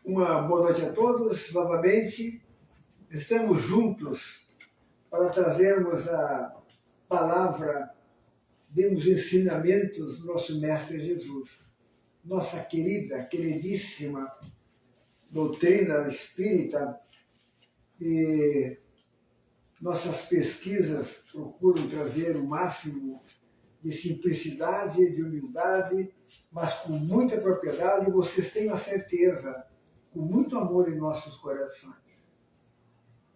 Uma boa noite a todos, novamente. Estamos juntos para trazermos a palavra dos ensinamentos do nosso Mestre Jesus. Nossa querida, queridíssima doutrina espírita, e nossas pesquisas procuram trazer o máximo de simplicidade, de humildade, mas com muita propriedade, e vocês tenham a certeza, com muito amor em nossos corações.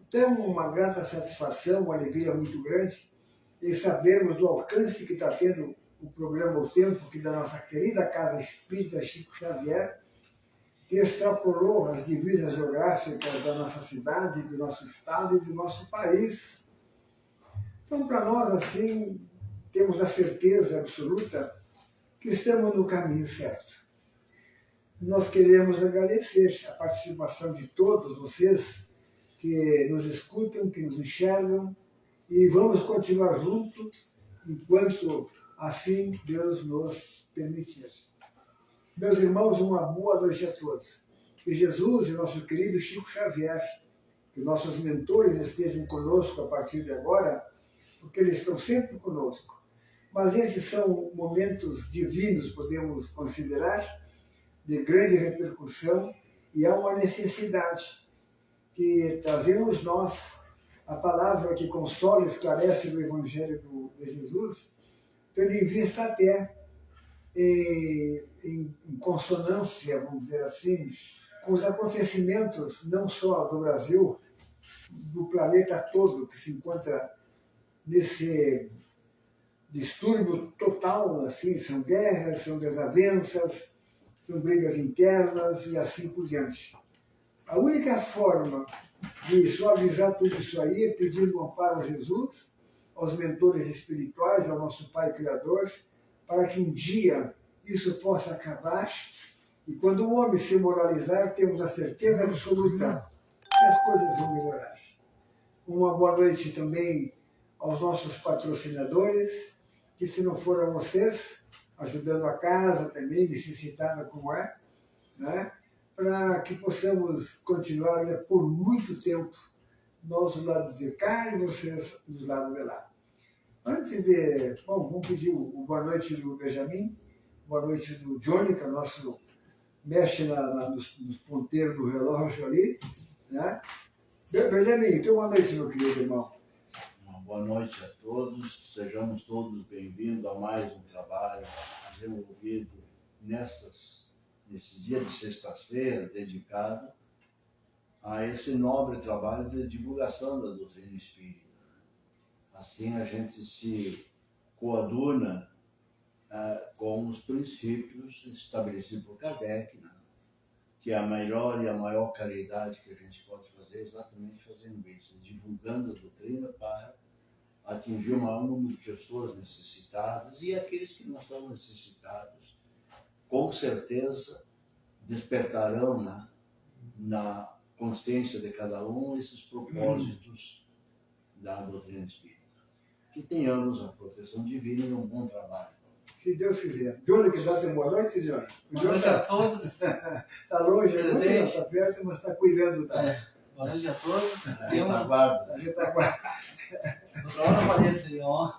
Então, uma grata satisfação, uma alegria muito grande em sabermos do alcance que está tendo o programa O Tempo, que da nossa querida Casa Espírita Chico Xavier, que extrapolou as divisas geográficas da nossa cidade, do nosso estado e do nosso país. Então, para nós, assim, temos a certeza absoluta que estamos no caminho certo. Nós queremos agradecer a participação de todos vocês que nos escutam, que nos enxergam, e vamos continuar juntos enquanto assim Deus nos permitir. Meus irmãos, uma boa noite a todos. Que Jesus e nosso querido Chico Xavier, que nossos mentores estejam conosco a partir de agora, porque eles estão sempre conosco. Mas esses são momentos divinos, podemos considerar, de grande repercussão, e há uma necessidade que trazemos nós a palavra que consola e esclarece do Evangelho de Jesus, tendo em vista até em consonância, vamos dizer assim, com os acontecimentos não só do Brasil, do planeta todo, que se encontra nesse distúrbio total, assim, são guerras, são desavenças, são brigas internas e assim por diante. A única forma de suavizar tudo isso aí é pedir um amparo a Jesus, aos mentores espirituais, ao nosso Pai Criador, para que um dia isso possa acabar, e quando o homem se moralizar, temos a certeza absoluta que as coisas vão melhorar. Uma boa noite também aos nossos patrocinadores, que se não foram vocês, ajudando a casa também, necessitada como é, né? Para que possamos continuar por muito tempo, nós do lado de cá e vocês do lado de lá. Antes de... Bom, vamos pedir o boa noite do Benjamin, boa noite do Johnny, que é o nosso... mexe nos ponteiros do relógio ali, né? Benjamin, então boa noite, meu querido irmão. Uma boa noite a todos, sejamos todos bem-vindos a mais um trabalho desenvolvido nesse dia de sexta-feira, dedicado a esse nobre trabalho de divulgação da doutrina espírita. Assim a gente se coaduna com os princípios estabelecidos por Kardec, né? Que a melhor e a maior caridade que a gente pode fazer é exatamente fazendo isso, divulgando a doutrina para atingir o maior número de pessoas necessitadas, e aqueles que não são necessitados, com certeza, despertarão, né, na consciência de cada um esses propósitos da doutrina espírita. Que tenhamos a proteção divina e um bom trabalho. Se Deus quiser. Johnny, que dá uma boa noite, Johnny. Boa noite a todos. Está longe, está perto, mas está cuidando da... Boa noite a todos. A retaguarda. A retaguarda. Outra hora aparece aí, ó.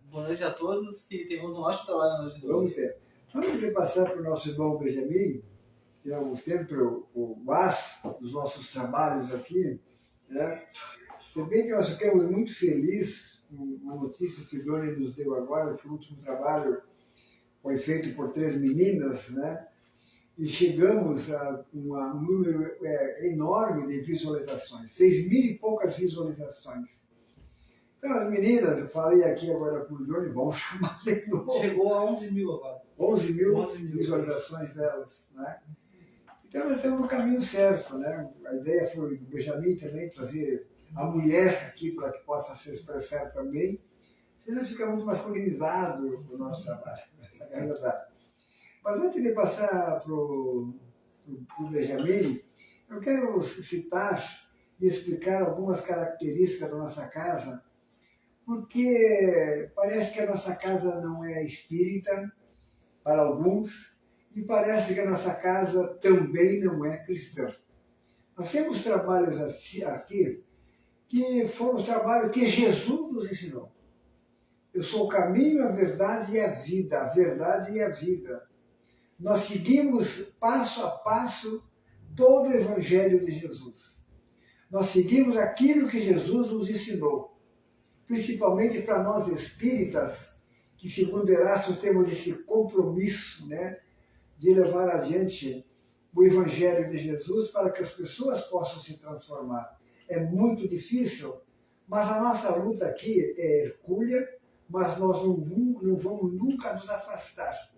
Boa noite a todos e temos um ótimo trabalho na noite de Vamos hoje. ter. Antes de passar para o nosso irmão Benjamin, que é sempre o as dos nossos trabalhos aqui, né? Se bem que nós ficamos muito felizes com uma notícia que o Johnny nos deu agora, que o último trabalho foi feito por 3 meninas, né? E chegamos a um número enorme de visualizações, 6.000 e poucas visualizações. Então as meninas, eu falei aqui agora com o Johnny, vão chamar de novo. Chegou a 11 mil agora. 11 mil visualizações delas, né? Então nós estamos no caminho certo, né? A ideia foi do Benjamin também trazer a mulher aqui para que possa se expressar também, senão fica muito masculinizado o nosso trabalho, é verdade. Mas antes de passar para o Benjamin, eu quero citar e explicar algumas características da nossa casa, porque parece que a nossa casa não é espírita para alguns, e parece que a nossa casa também não é cristã. Nós temos trabalhos aqui que foram os trabalhos que Jesus nos ensinou. Eu sou o caminho, a verdade e a vida. A verdade e a vida. Nós seguimos passo a passo todo o Evangelho de Jesus. Nós seguimos aquilo que Jesus nos ensinou. Principalmente para nós espíritas, que segundo Erasmo temos esse compromisso, né, de levar adiante o Evangelho de Jesus para que as pessoas possam se transformar. É muito difícil, mas a nossa luta aqui é hercúlea, mas nós não vamos nunca nos afastar.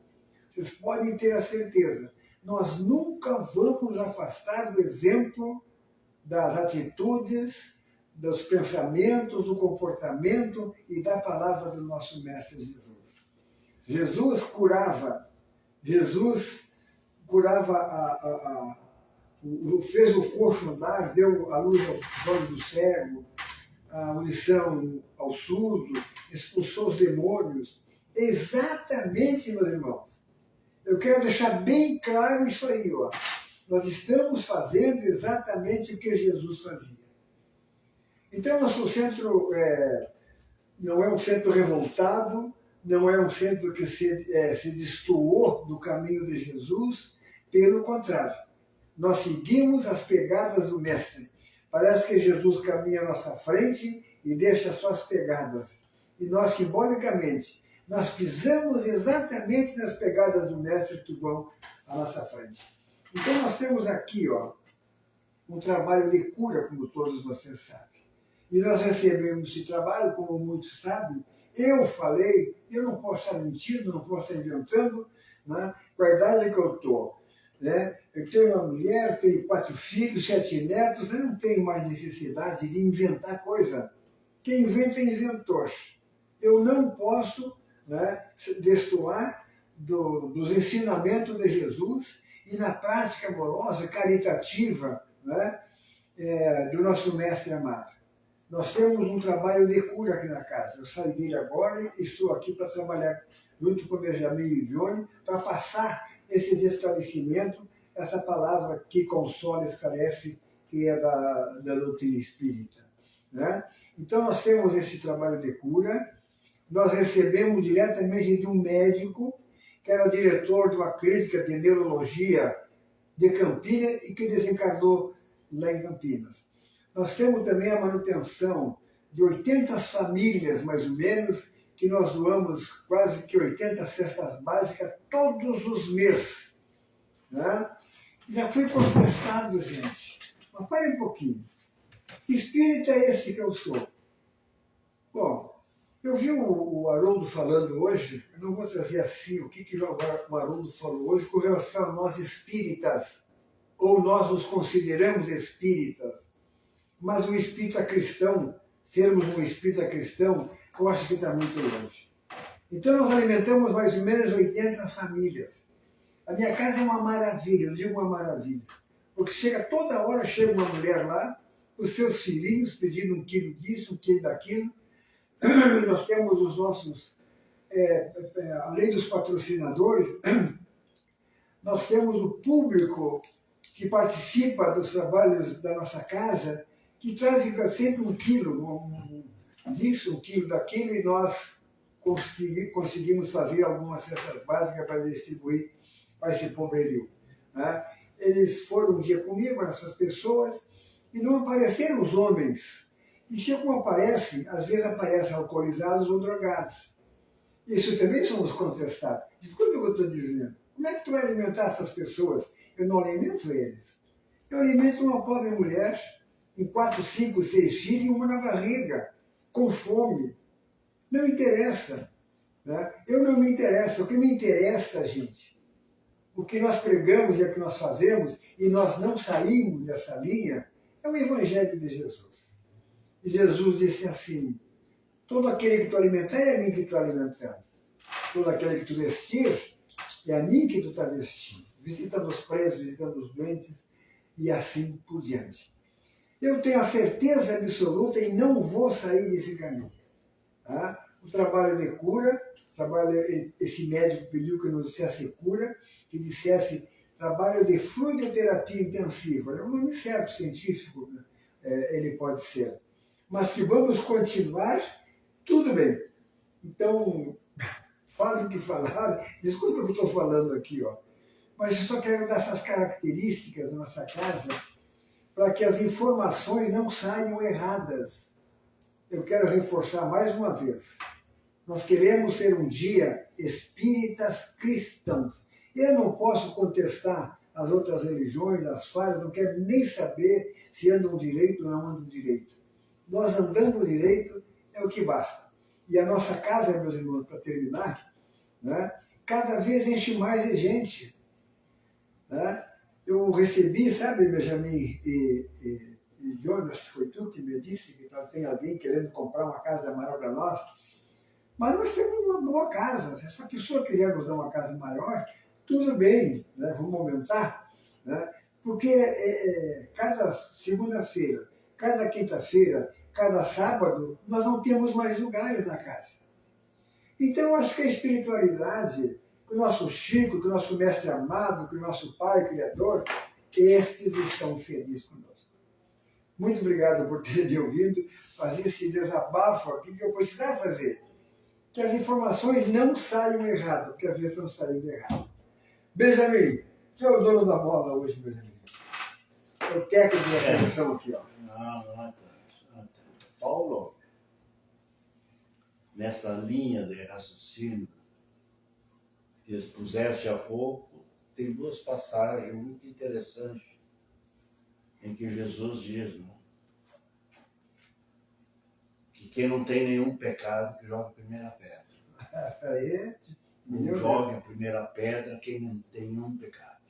Vocês podem ter a certeza, nós nunca vamos nos afastar do exemplo, das atitudes, dos pensamentos, do comportamento e da palavra do nosso Mestre Jesus. Jesus curava, fez o coxo andar, deu a luz ao olho do cego, a audição ao surdo, expulsou os demônios. Exatamente, meus irmãos. Eu quero deixar bem claro isso aí, ó. Nós estamos fazendo exatamente o que Jesus fazia. Então, nosso centro não é um centro revoltado, não é um centro que se destoou do caminho de Jesus, pelo contrário. Nós seguimos as pegadas do Mestre. Parece que Jesus caminha à nossa frente e deixa suas pegadas. E nós, simbolicamente, nós pisamos exatamente nas pegadas do Mestre que vão à nossa frente. Então nós temos aqui, ó, um trabalho de cura, como todos vocês sabem. E nós recebemos esse trabalho, como muitos sabem. Eu falei, eu não posso estar mentindo, não posso estar inventando, né? Com a idade que eu estou. Né? Eu tenho uma mulher, tenho 4 filhos, 7 netos, eu não tenho mais necessidade de inventar coisa. Quem inventa é inventor. Eu não posso, né, destoar dos ensinamentos de Jesus e na prática amorosa, caritativa, né, do nosso Mestre amado. Nós temos um trabalho de cura aqui na casa. Eu saí dele agora e estou aqui para trabalhar junto com o Benjamin e o Johnny para passar esses esclarecimentos, essa palavra que consola e esclarece, que é da doutrina espírita. Né? Então nós temos esse trabalho de cura, nós recebemos diretamente de um médico, que era diretor de uma clínica de neurologia de Campinas e que desencarnou lá em Campinas. Nós temos também a manutenção de 80 famílias, mais ou menos, que nós doamos quase que 80 cestas básicas todos os meses. Né? Já fui contestado, gente. Mas parem um pouquinho. Que espírito é esse que eu sou? Bom, eu vi o Haroldo falando hoje, eu não vou trazer assim o que o Haroldo falou hoje com relação a nós espíritas, ou nós nos consideramos espíritas. Mas o espírita cristão, sermos um espírita cristão, eu acho que está muito longe. Então nós alimentamos mais ou menos 80 famílias. A minha casa é uma maravilha, eu digo uma maravilha. Porque toda hora chega uma mulher lá, os seus filhinhos pedindo 1 quilo disso, 1 quilo daquilo. E nós temos os nossos, além dos patrocinadores, nós temos o público que participa dos trabalhos da nossa casa, que trazem sempre 1 quilo disso, 1 quilo daquilo, e nós conseguimos fazer algumas cestas básicas para distribuir para esse poverio. Né? Eles foram um dia comigo, essas pessoas, e não apareceram os homens. E se algum aparece, às vezes aparecem alcoolizados ou drogados. Isso também somos contestados. Escuta o que eu estou dizendo. Como é que tu vai alimentar essas pessoas? Eu não alimento eles. Eu alimento uma pobre mulher com 4, 5, 6 filhos e uma na barriga, com fome. Não interessa. Né? Eu não me interessa. O que me interessa, gente, o que nós pregamos e o que nós fazemos, e nós não saímos dessa linha, é o Evangelho de Jesus. E Jesus disse assim: todo aquele que tu alimentar é a mim que tu alimentando. Todo aquele que tu vestir é a mim que tu está vestindo. Visitando os presos, visitando os doentes e assim por diante. Eu tenho a certeza absoluta e não vou sair desse caminho. Tá? O trabalho de cura, esse médico pediu que não dissesse cura, que dissesse trabalho de fluidoterapia intensiva. É um nome certo, científico, né? Ele pode ser. Mas que vamos continuar, tudo bem. Então, fale o que falar, escuta o que eu estou falando aqui, ó. Mas eu só quero dar essas características da nossa casa para que as informações não saiam erradas. Eu quero reforçar mais uma vez. Nós queremos ser um dia espíritas cristãos. Eu não posso contestar as outras religiões, as falhas, não quero nem saber se andam direito ou não andam direito. Nós andando direito é o que basta. E a nossa casa, meus irmãos, para terminar, né, cada vez enche mais de gente. Né? Eu recebi, sabe, Benjamin e John, acho que foi tu que me disse que tem alguém querendo comprar uma casa maior para nós. Mas nós temos uma boa casa. Se essa pessoa quiser nos dar uma casa maior, tudo bem, né? Vamos aumentar. Né? Porque cada segunda-feira, cada quinta-feira, cada sábado, nós não temos mais lugares na casa. Então, eu acho que a espiritualidade, que o nosso Chico, que o nosso mestre amado, que o nosso Pai Criador, estes estão felizes conosco. Muito obrigado por ter me ouvido, fazer esse desabafo aqui que eu precisava fazer. Que as informações não saiam erradas, porque às vezes estão saindo errado. Benjamin, você é o dono da bola hoje, Benjamin. É o técnico da seleção aqui, ó. Não é tanto. Paulo, nessa linha de raciocínio que expuseste há pouco, tem duas passagens muito interessantes em que Jesus diz, né, que quem não tem nenhum pecado, que joga a primeira pedra. Aí, Não jogue a primeira pedra quem não tem nenhum pecado.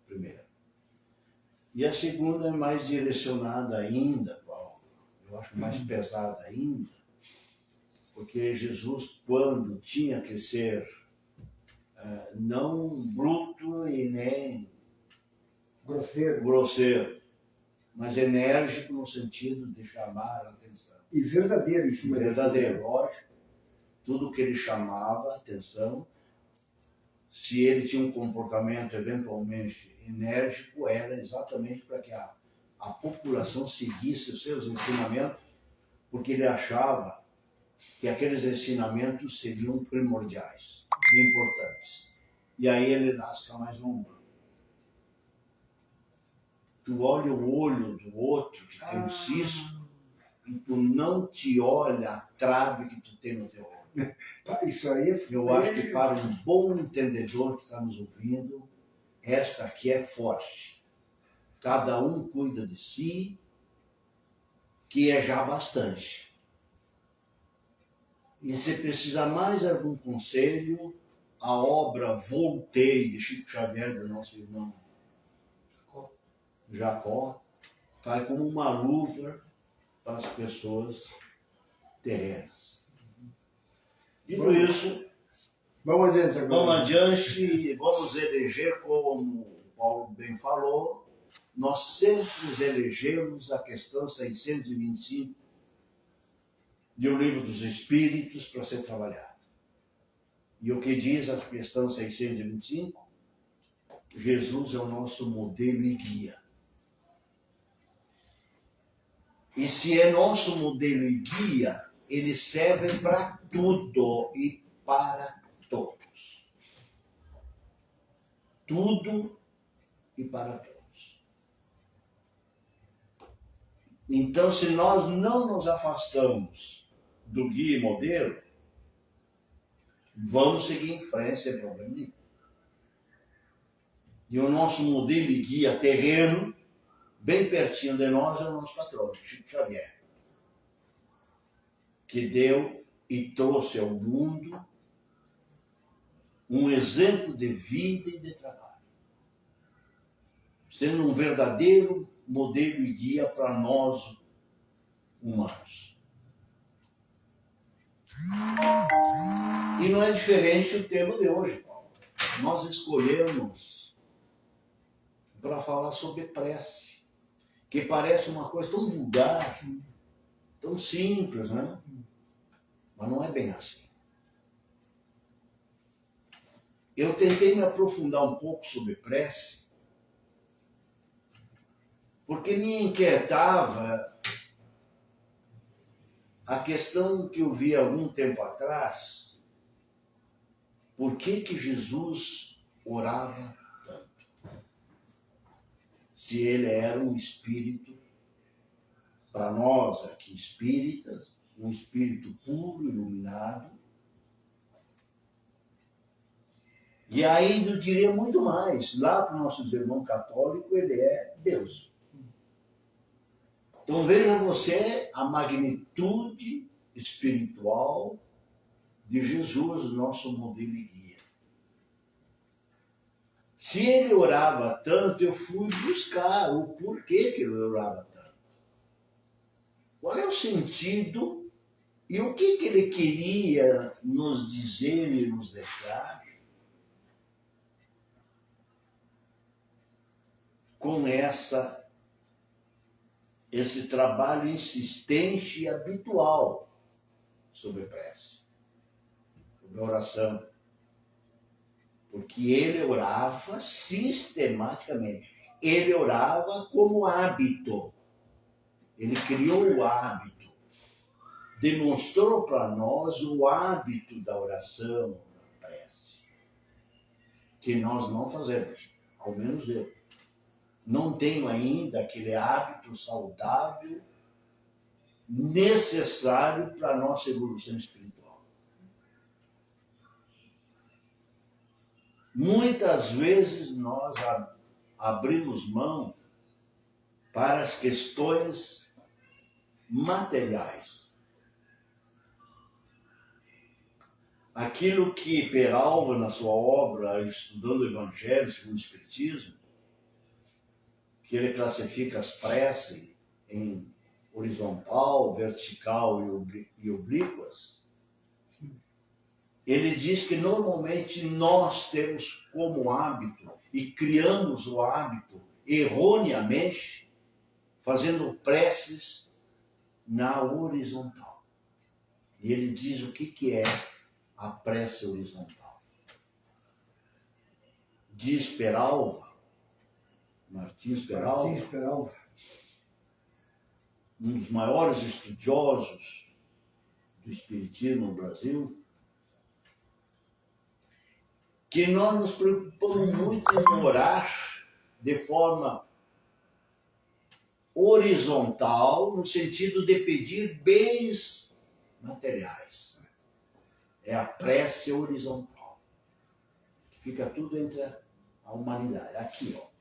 Primeira. E a segunda é mais direcionada ainda, Paulo. Eu acho mais pesada ainda, porque Jesus, quando tinha que ser não bruto e nem grosseiro, mas enérgico no sentido de chamar a atenção. E verdadeiro em cima Verdadeiro, lógico. Tudo que ele chamava a atenção, se ele tinha um comportamento eventualmente enérgico, era exatamente para que a população seguisse os seus ensinamentos, porque ele achava que aqueles ensinamentos seriam primordiais e importantes. E aí ele lasca mais uma. Tu olha o olho do outro que tem um cisco e tu não te olha a trave que tu tem no teu olho. Isso aí é... Eu acho que para um bom entendedor que está nos ouvindo, esta aqui é forte. Cada um cuida de si, que é já bastante. E se precisar mais algum conselho, a obra Voltei, de Chico Xavier, do nosso irmão Jacó, cai como uma luva para as pessoas terrenas. Dito isso, Vamos adiante agora. vamos adiante, vamos eleger, como o Paulo bem falou, nós sempre elegemos a questão 625 de O Livro dos Espíritos para ser trabalhado. E o que diz a questão 625? Jesus é o nosso modelo e guia. E se é nosso modelo e guia, ele serve para tudo e para todos. Tudo e para todos. Então, se nós não nos afastamos do guia e modelo, vamos seguir em frente sem problema nenhum. E o nosso modelo e guia terreno, bem pertinho de nós, é o nosso patrão, Chico Xavier, que deu e trouxe ao mundo um exemplo de vida e de trabalho, sendo um verdadeiro modelo e guia para nós humanos. E não é diferente o tema de hoje, Paulo. Nós escolhemos para falar sobre prece, que parece uma coisa tão vulgar, tão simples, né? Mas não é bem assim. eu tentei me aprofundar um pouco sobre prece, porque me inquietava a questão que eu vi há algum tempo atrás, por que Jesus orava tanto? Se ele era um espírito, para nós aqui espíritas, um espírito puro, iluminado. E ainda eu diria muito mais, lá para os nossos irmãos católicos, ele é Deus. Então veja você a magnitude espiritual de Jesus, nosso modelo e guia. Se ele orava tanto, eu fui buscar o porquê que ele orava tanto. Qual é o sentido e o que ele queria nos dizer e nos deixar com esse trabalho insistente e habitual sobre prece, sobre oração. Porque ele orava sistematicamente. Ele orava como hábito. Ele criou o hábito. Demonstrou para nós o hábito da oração, da prece. Que nós não fazemos, ao menos eu. Não tenho ainda aquele hábito saudável necessário para a nossa evolução espiritual. Muitas vezes nós abrimos mão para as questões materiais. Aquilo que Peralva, na sua obra, Estudando o Evangelho segundo o Espiritismo, que ele classifica as preces em horizontal, vertical e oblíquas, ele diz que normalmente nós temos como hábito, e criamos o hábito erroneamente, fazendo preces na horizontal. E ele diz o que é a prece horizontal. Diz Peralva, Martins Peralva, um dos maiores estudiosos do Espiritismo no Brasil, que nós nos preocupamos muito em orar de forma horizontal, no sentido de pedir bens materiais. É a prece horizontal, que fica tudo entre a humanidade. Aqui, ó.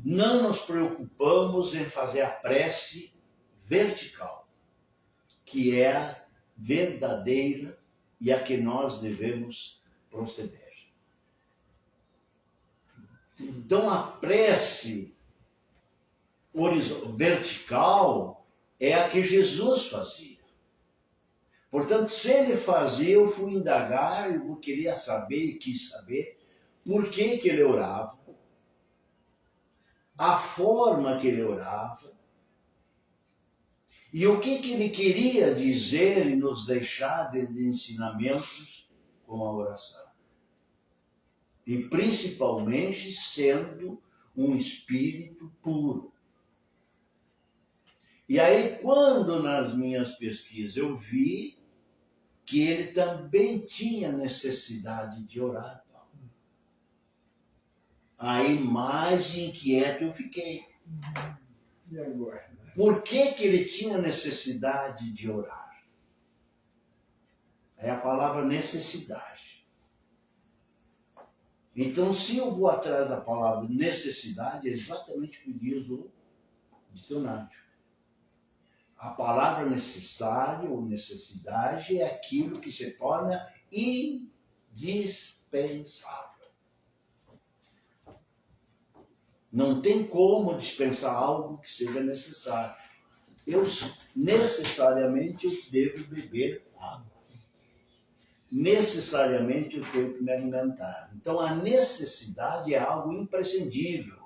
Não nos preocupamos em fazer a prece vertical, que é a verdadeira e a que nós devemos proceder. Então a prece vertical é a que Jesus fazia. Portanto, se ele fazia, eu fui indagar, eu queria saber e quis saber por que ele orava, a forma que ele orava e o que ele queria dizer e nos deixar de ensinamentos com a oração. E principalmente sendo um espírito puro. E aí, quando nas minhas pesquisas eu vi que ele também tinha necessidade de orar, aí mais inquieto eu fiquei. E agora? Por que ele tinha necessidade de orar? É a palavra necessidade. Então, se eu vou atrás da palavra necessidade, é exatamente o que diz o dicionário. A palavra necessário ou necessidade é aquilo que se torna indispensável. Não tem como dispensar algo que seja necessário. Necessariamente eu devo beber água. Necessariamente eu tenho que me alimentar. Então a necessidade é algo imprescindível,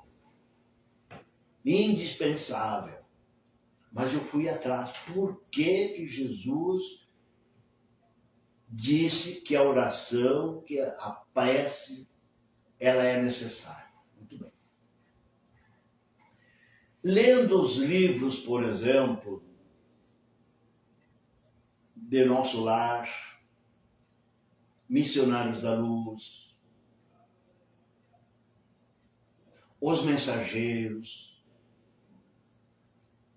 indispensável. Mas eu fui atrás. Por que Jesus disse que a oração, que a prece, ela é necessária. Muito bem. Lendo os livros, por exemplo, de Nosso Lar, Missionários da Luz, Os Mensageiros.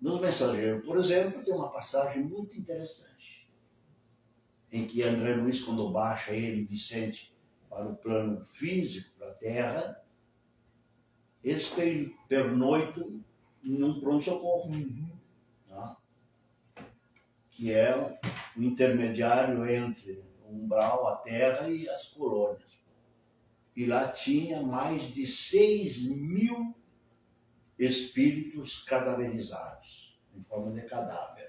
Nos Mensageiros, por exemplo, tem uma passagem muito interessante, em que André Luiz, quando baixa ele, Vicente, para o plano físico, para a Terra, eles pernoitam num pronto-socorro, tá? Que é o intermediário entre o umbral, a Terra e as colônias. E lá tinha mais de 6.000 espíritos cadaverizados, em forma de cadáver,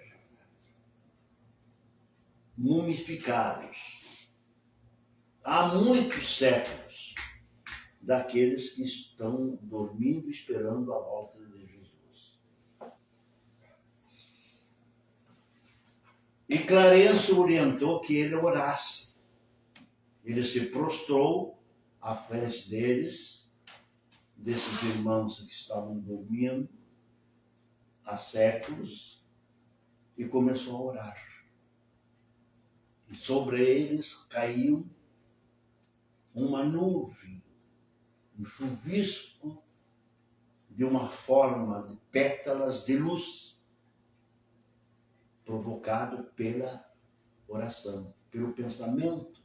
mumificados, há muitos séculos, daqueles que estão dormindo, esperando a volta de Jesus. E Clarencio orientou que ele orasse. Ele se prostrou à frente deles, desses irmãos que estavam dormindo há séculos, e começou a orar. E sobre eles caiu uma nuvem, um chuvisco de uma forma de pétalas de luz, provocado pela oração, pelo pensamento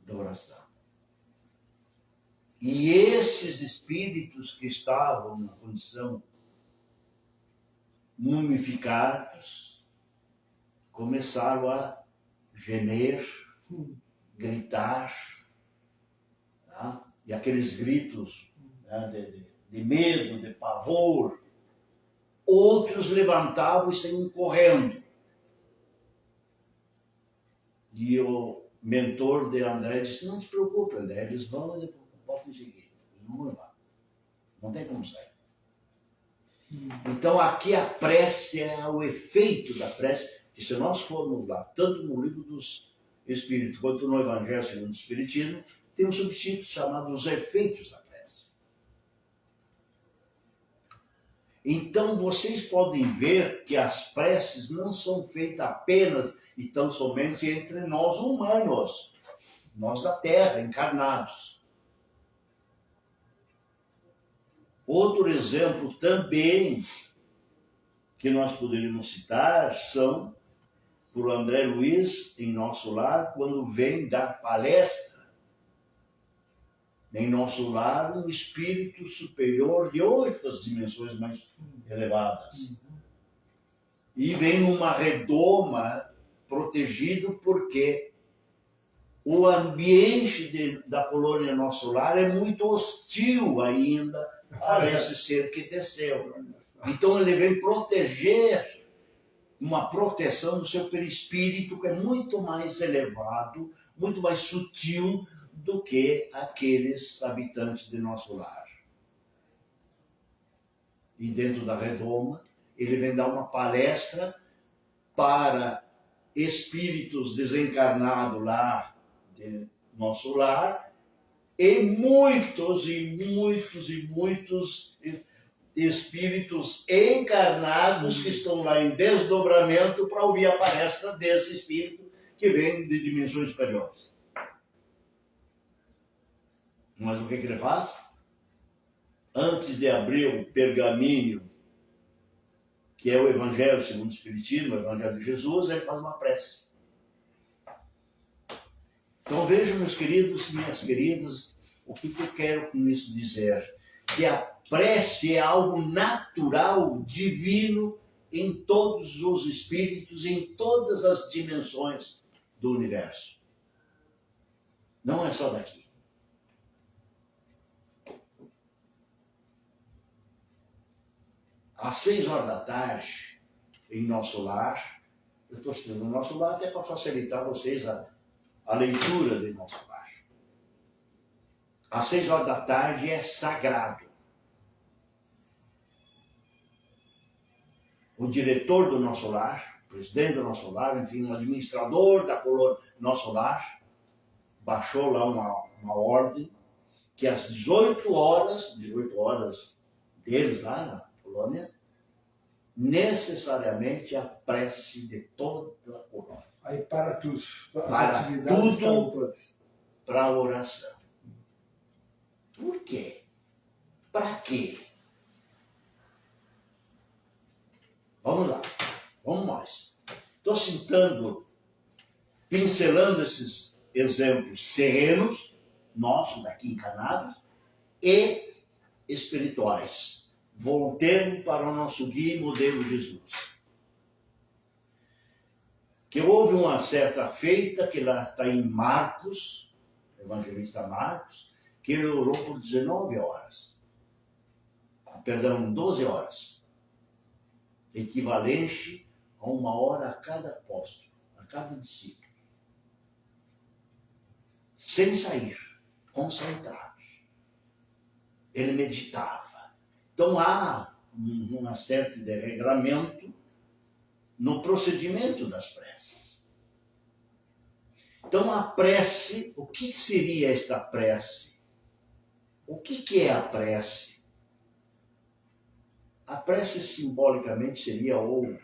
da oração. E esses espíritos que estavam na condição mumificados começaram a gemer, gritar, tá? E aqueles gritos, né, de medo, de pavor. Outros levantavam e saíam correndo. E o mentor de André disse: não se preocupe, André, eles vão e podem seguir. Eles não vão levar. Não tem como sair. Então aqui a prece é o efeito da prece, que se nós formos lá, tanto no livro dos Espíritos quanto no Evangelho segundo o Espiritismo, tem um subtítulo chamado Os Efeitos da Prece. Então vocês podem ver que as preces não são feitas apenas e tão somente entre nós humanos, nós da Terra, encarnados. Outro exemplo também que nós poderíamos citar são por André Luiz, em Nosso Lar, quando vem dar palestra em Nosso Lar, um espírito superior de outras dimensões mais elevadas. E vem numa redoma protegido porque o ambiente da colônia Nosso Lar é muito hostil ainda a esse ser que desceu. Então ele vem proteger, uma proteção do seu perispírito que é muito mais elevado, muito mais sutil do que aqueles habitantes de Nosso Lar. E dentro da redoma, ele vem dar uma palestra para espíritos desencarnados lá de Nosso Lar, e muitos espíritos encarnados que estão lá em desdobramento para ouvir a palestra desse espírito que vem de dimensões superiores. Mas o que ele faz? Antes de abrir o pergaminho, que é o Evangelho segundo o Espiritismo, o Evangelho de Jesus, ele faz uma prece. Então vejam, meus queridos, minhas queridas, o que eu quero com isso dizer? Que a prece é algo natural, divino, em todos os espíritos, em todas as dimensões do universo. Não é só daqui. Às 6 horas da tarde, em Nosso Lar, eu estou estudando Nosso Lar até para facilitar vocês a leitura de Nosso Lar. Às 6 horas da tarde é sagrado. O diretor do Nosso Lar, presidente do nosso lar, enfim, um administrador da colônia, nosso lar, baixou lá uma ordem que às 18 horas deles lá na colônia, necessariamente a prece de toda a colônia. Aí para tudo. Para tudo, para a oração. Por quê? Para quê? Vamos lá, vamos nós. Estou citando, pincelando esses exemplos terrenos, nossos daqui encarnados, e espirituais. Voltemos para o nosso guia e modelo Jesus. Que houve uma certa feita, que lá está em Marcos, evangelista Marcos, que ele orou por 19 horas. Perdão, 12 horas. Equivalente a 1 hora a cada apóstolo, a cada discípulo. Sem sair, concentrado. Ele meditava. Então há um certo desregramento no procedimento das preces. Então a prece, o que seria esta prece? O que é a prece? A prece simbolicamente seria, ou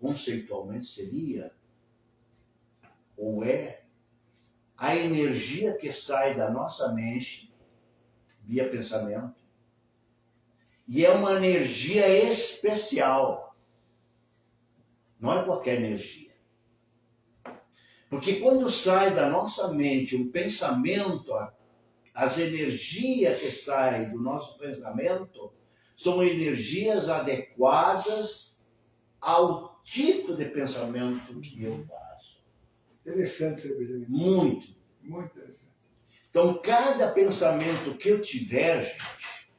conceitualmente seria, ou é, a energia que sai da nossa mente, via pensamento, e é uma energia especial. Não é qualquer energia. Porque quando sai da nossa mente um pensamento, as energias que saem do nosso pensamento são energias adequadas ao tipo de pensamento que eu faço. Interessante, Sr. Benjamin. Muito. Muito interessante. Então, cada pensamento que eu tiver, gente,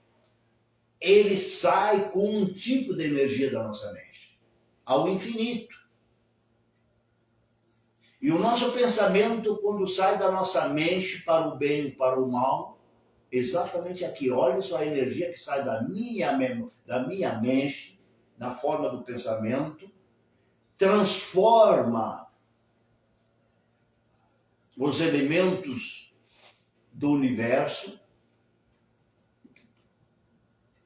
ele sai com um tipo de energia da nossa mente, ao infinito. E o nosso pensamento, quando sai da nossa mente para o bem e para o mal, exatamente aqui, olha só a energia que sai da minha mente, na forma do pensamento, transforma os elementos do universo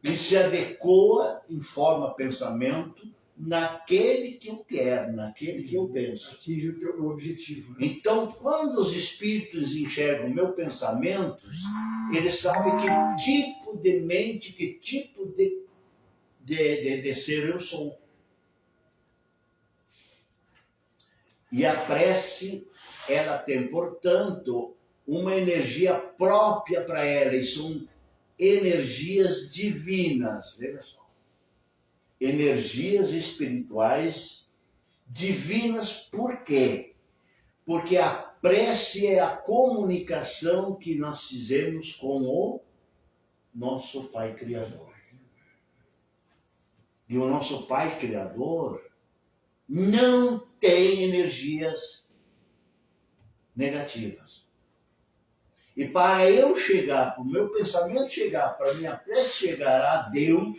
e se adequa em forma pensamento naquele que eu quero, naquele que eu penso. Atinge o objetivo. Né? Então, quando os espíritos enxergam o meu pensamento, eles sabem que tipo de mente, que tipo de ser eu sou. E a prece, ela tem, portanto, uma energia própria para ela, e são energias divinas, veja só. Energias espirituais divinas, por quê? Porque a prece é a comunicação que nós fizemos com o nosso Pai Criador. E o nosso Pai Criador não tem energias negativas. E para eu chegar, para o meu pensamento chegar, para a minha prece chegar a Deus,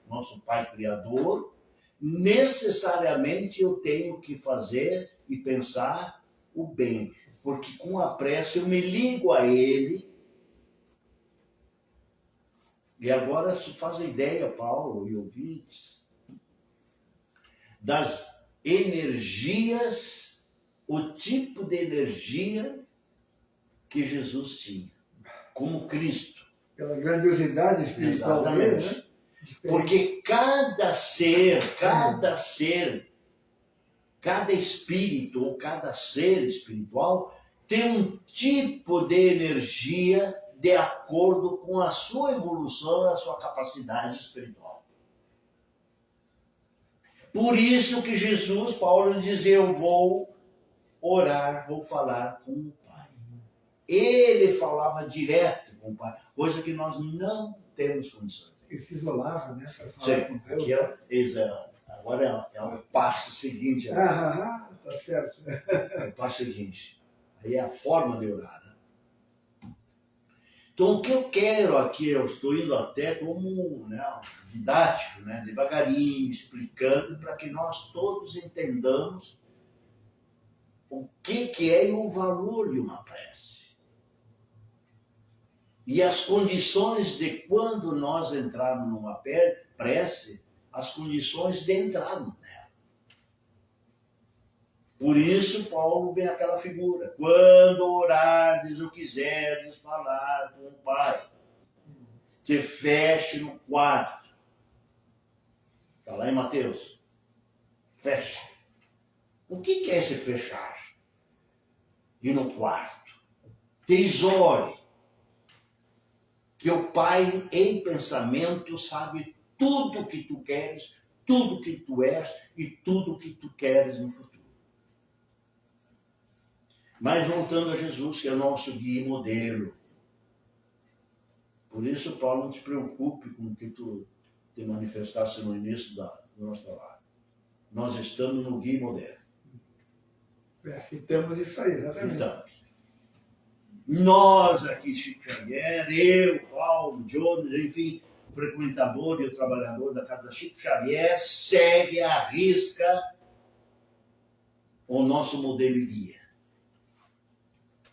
nosso Pai Criador, necessariamente eu tenho que fazer e pensar o bem. Porque com a prece eu me ligo a Ele. E agora faz a ideia, Paulo e ouvintes, das energias, o tipo de energia que Jesus tinha, como Cristo. Pela grandiosidade espiritual dele, né? Porque cada ser, cada espírito ou cada ser espiritual tem um tipo de energia de acordo com a sua evolução e a sua capacidade espiritual. Por isso que Jesus, Paulo dizia, eu vou orar, vou falar com o Pai. Ele falava direto com o Pai, coisa que nós não temos condições. Ele se isolava, né? Para falar Sim, com Deus. aqui agora é o passo seguinte. Tá certo. É o passo seguinte. Aí é a forma de orar. Né? Então, o que eu quero aqui, eu estou indo até como, né, didático, né, devagarinho, explicando para que nós todos entendamos o que é o valor de uma prece. E as condições de quando nós entrarmos numa prece, as condições de entrarmos nela. Por isso, Paulo vem aquela figura. Quando orardes ou quiserdes falar com o Pai, te feche no quarto. Está lá em Mateus. Feche. O que é esse fechar? E no quarto. Te isole. Que o Pai, em pensamento, sabe tudo o que tu queres, tudo o que tu és e tudo o que tu queres no futuro. Mas voltando a Jesus, que é o nosso guia e modelo. Por isso, Paulo, não te preocupe com o que tu te manifestasse no início do nosso trabalho. Nós estamos no guia e modelo. Citamos isso aí, exatamente. Então, nós aqui, Chico Xavier, eu, Paulo, Jones, enfim, o frequentador e o trabalhador da casa Chico Xavier, segue à risca o nosso modelo e guia.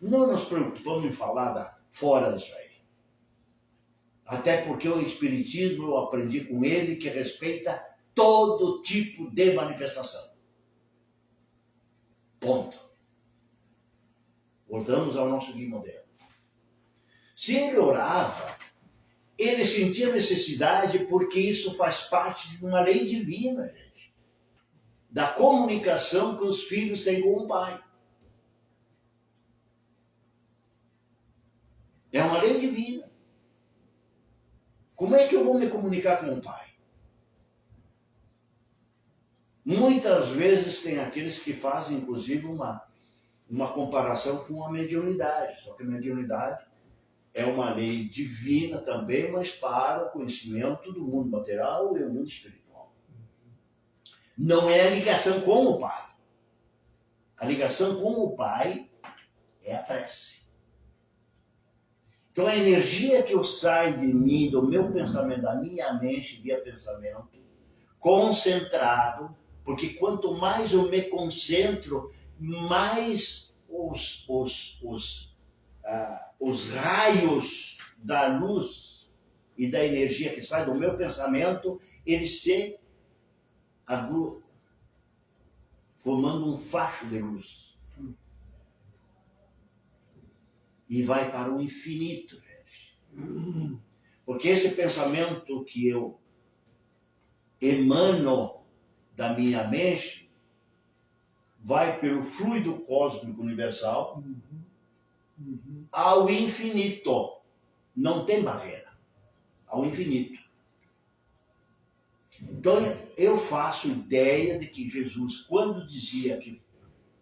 Não nos preocupamos em falar fora disso aí. Até porque o Espiritismo, eu aprendi com ele, que respeita todo tipo de manifestação. Ponto. Voltamos ao nosso guia modelo. Se ele orava, ele sentia necessidade porque isso faz parte de uma lei divina, gente. Da comunicação que os filhos têm com o pai. É uma lei divina. Como é que eu vou me comunicar com o pai? Muitas vezes tem aqueles que fazem, inclusive, uma comparação com a mediunidade. Só que a mediunidade é uma lei divina também, mas para o conhecimento do mundo material e do mundo espiritual. Não é a ligação com o pai. A ligação com o pai é a prece. Então a energia que eu saio de mim, do meu pensamento, da minha mente via pensamento, concentrado, porque quanto mais eu me concentro, mais os raios da luz e da energia que sai do meu pensamento, eles se agrupam, formando um facho de luz. E vai para o infinito, gente. Porque esse pensamento que eu emano da minha mente vai pelo fluido cósmico universal ao infinito. Não tem barreira. Ao infinito. Então, eu faço ideia de que Jesus, quando dizia que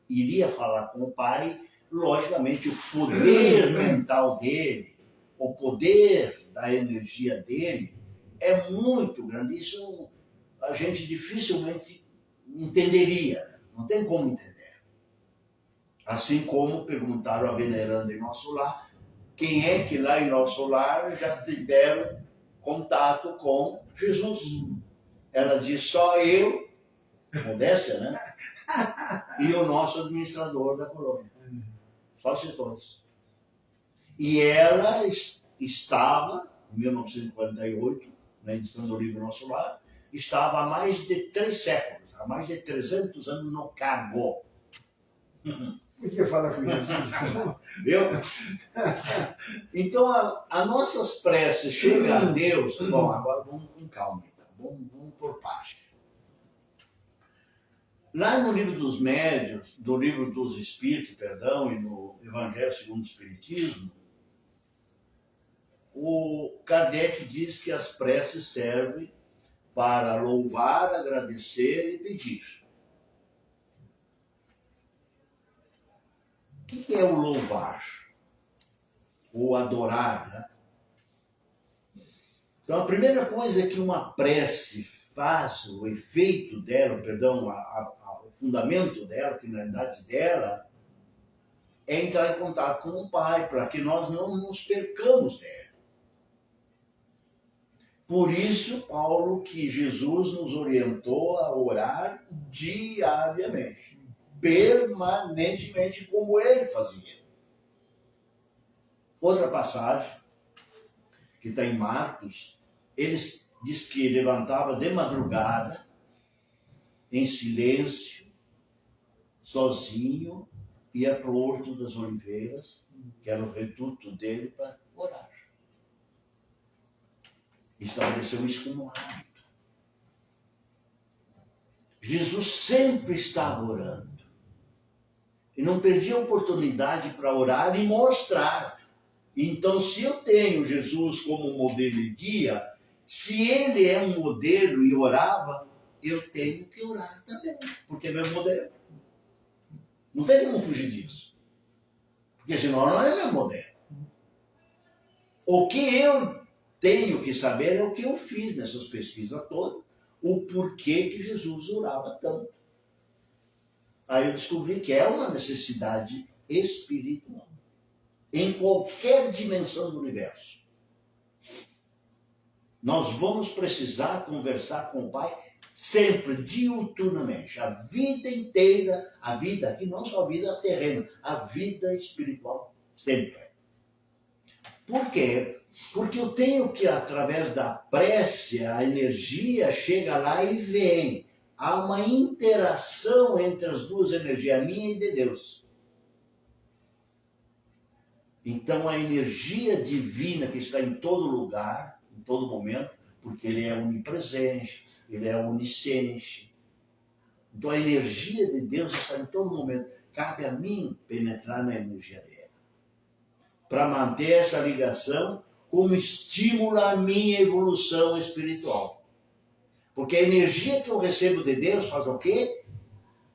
iria falar com o Pai, logicamente o poder mental dele, o poder da energia dele é muito grande. Isso a gente dificilmente entenderia. Não tem como entender. Assim como perguntaram a veneranda em nosso lar, quem é que lá em nosso lar já tiveram contato com Jesus? Ela diz, só eu, modéstia, né? E o nosso administrador da colônia. Só esses dois. E ela estava, em 1948, na edição do livro Nosso Lar, estava há mais de 3 séculos, há mais de 300 anos no cargo. Podia falar com Jesus. Viu? Então, as nossas preces chegam a Deus. Bom, agora vamos com calma, então. Vamos por parte. Lá no livro dos médiuns, no livro dos espíritos, perdão, e no Evangelho segundo o Espiritismo, o Kardec diz que as preces servem para louvar, agradecer e pedir. O que é o louvar? Ou adorar, né? Então, a primeira coisa que uma prece faz, o efeito dela, perdão, o fundamento dela, a finalidade dela, é entrar em contato com o Pai, para que nós não nos percamos dele. Por isso, Paulo, que Jesus nos orientou a orar diariamente, permanentemente, como ele fazia. Outra passagem, que está em Marcos, ele diz que levantava de madrugada, em silêncio, sozinho, ia para o Horto das Oliveiras, que era o reduto dele, para orar. Estabeleceu isso como hábito. Jesus sempre estava orando. E não perdia a oportunidade para orar e mostrar. Então, se eu tenho Jesus como modelo e guia, se ele é um modelo e orava, eu tenho que orar também, porque é meu modelo. Não tem como fugir disso. Porque senão não é meu modelo. O que eu tenho que saber é o que eu fiz nessas pesquisas todas, o porquê que Jesus orava tanto. Aí eu descobri que é uma necessidade espiritual, em qualquer dimensão do universo. Nós vamos precisar conversar com o Pai sempre, diuturnamente, a vida inteira, a vida aqui, não só a vida terrena, a vida espiritual, sempre. Por quê? Porque eu tenho que, através da prece, a energia chega lá e vem. Há uma interação entre as duas energias, a minha e de Deus. Então a energia divina que está em todo lugar, em todo momento, porque ele é onipresente, ele é onisciente. Então a energia de Deus está em todo momento. Cabe a mim penetrar na energia dele. Para manter essa ligação como estímulo à minha evolução espiritual. Porque a energia que eu recebo de Deus faz o quê?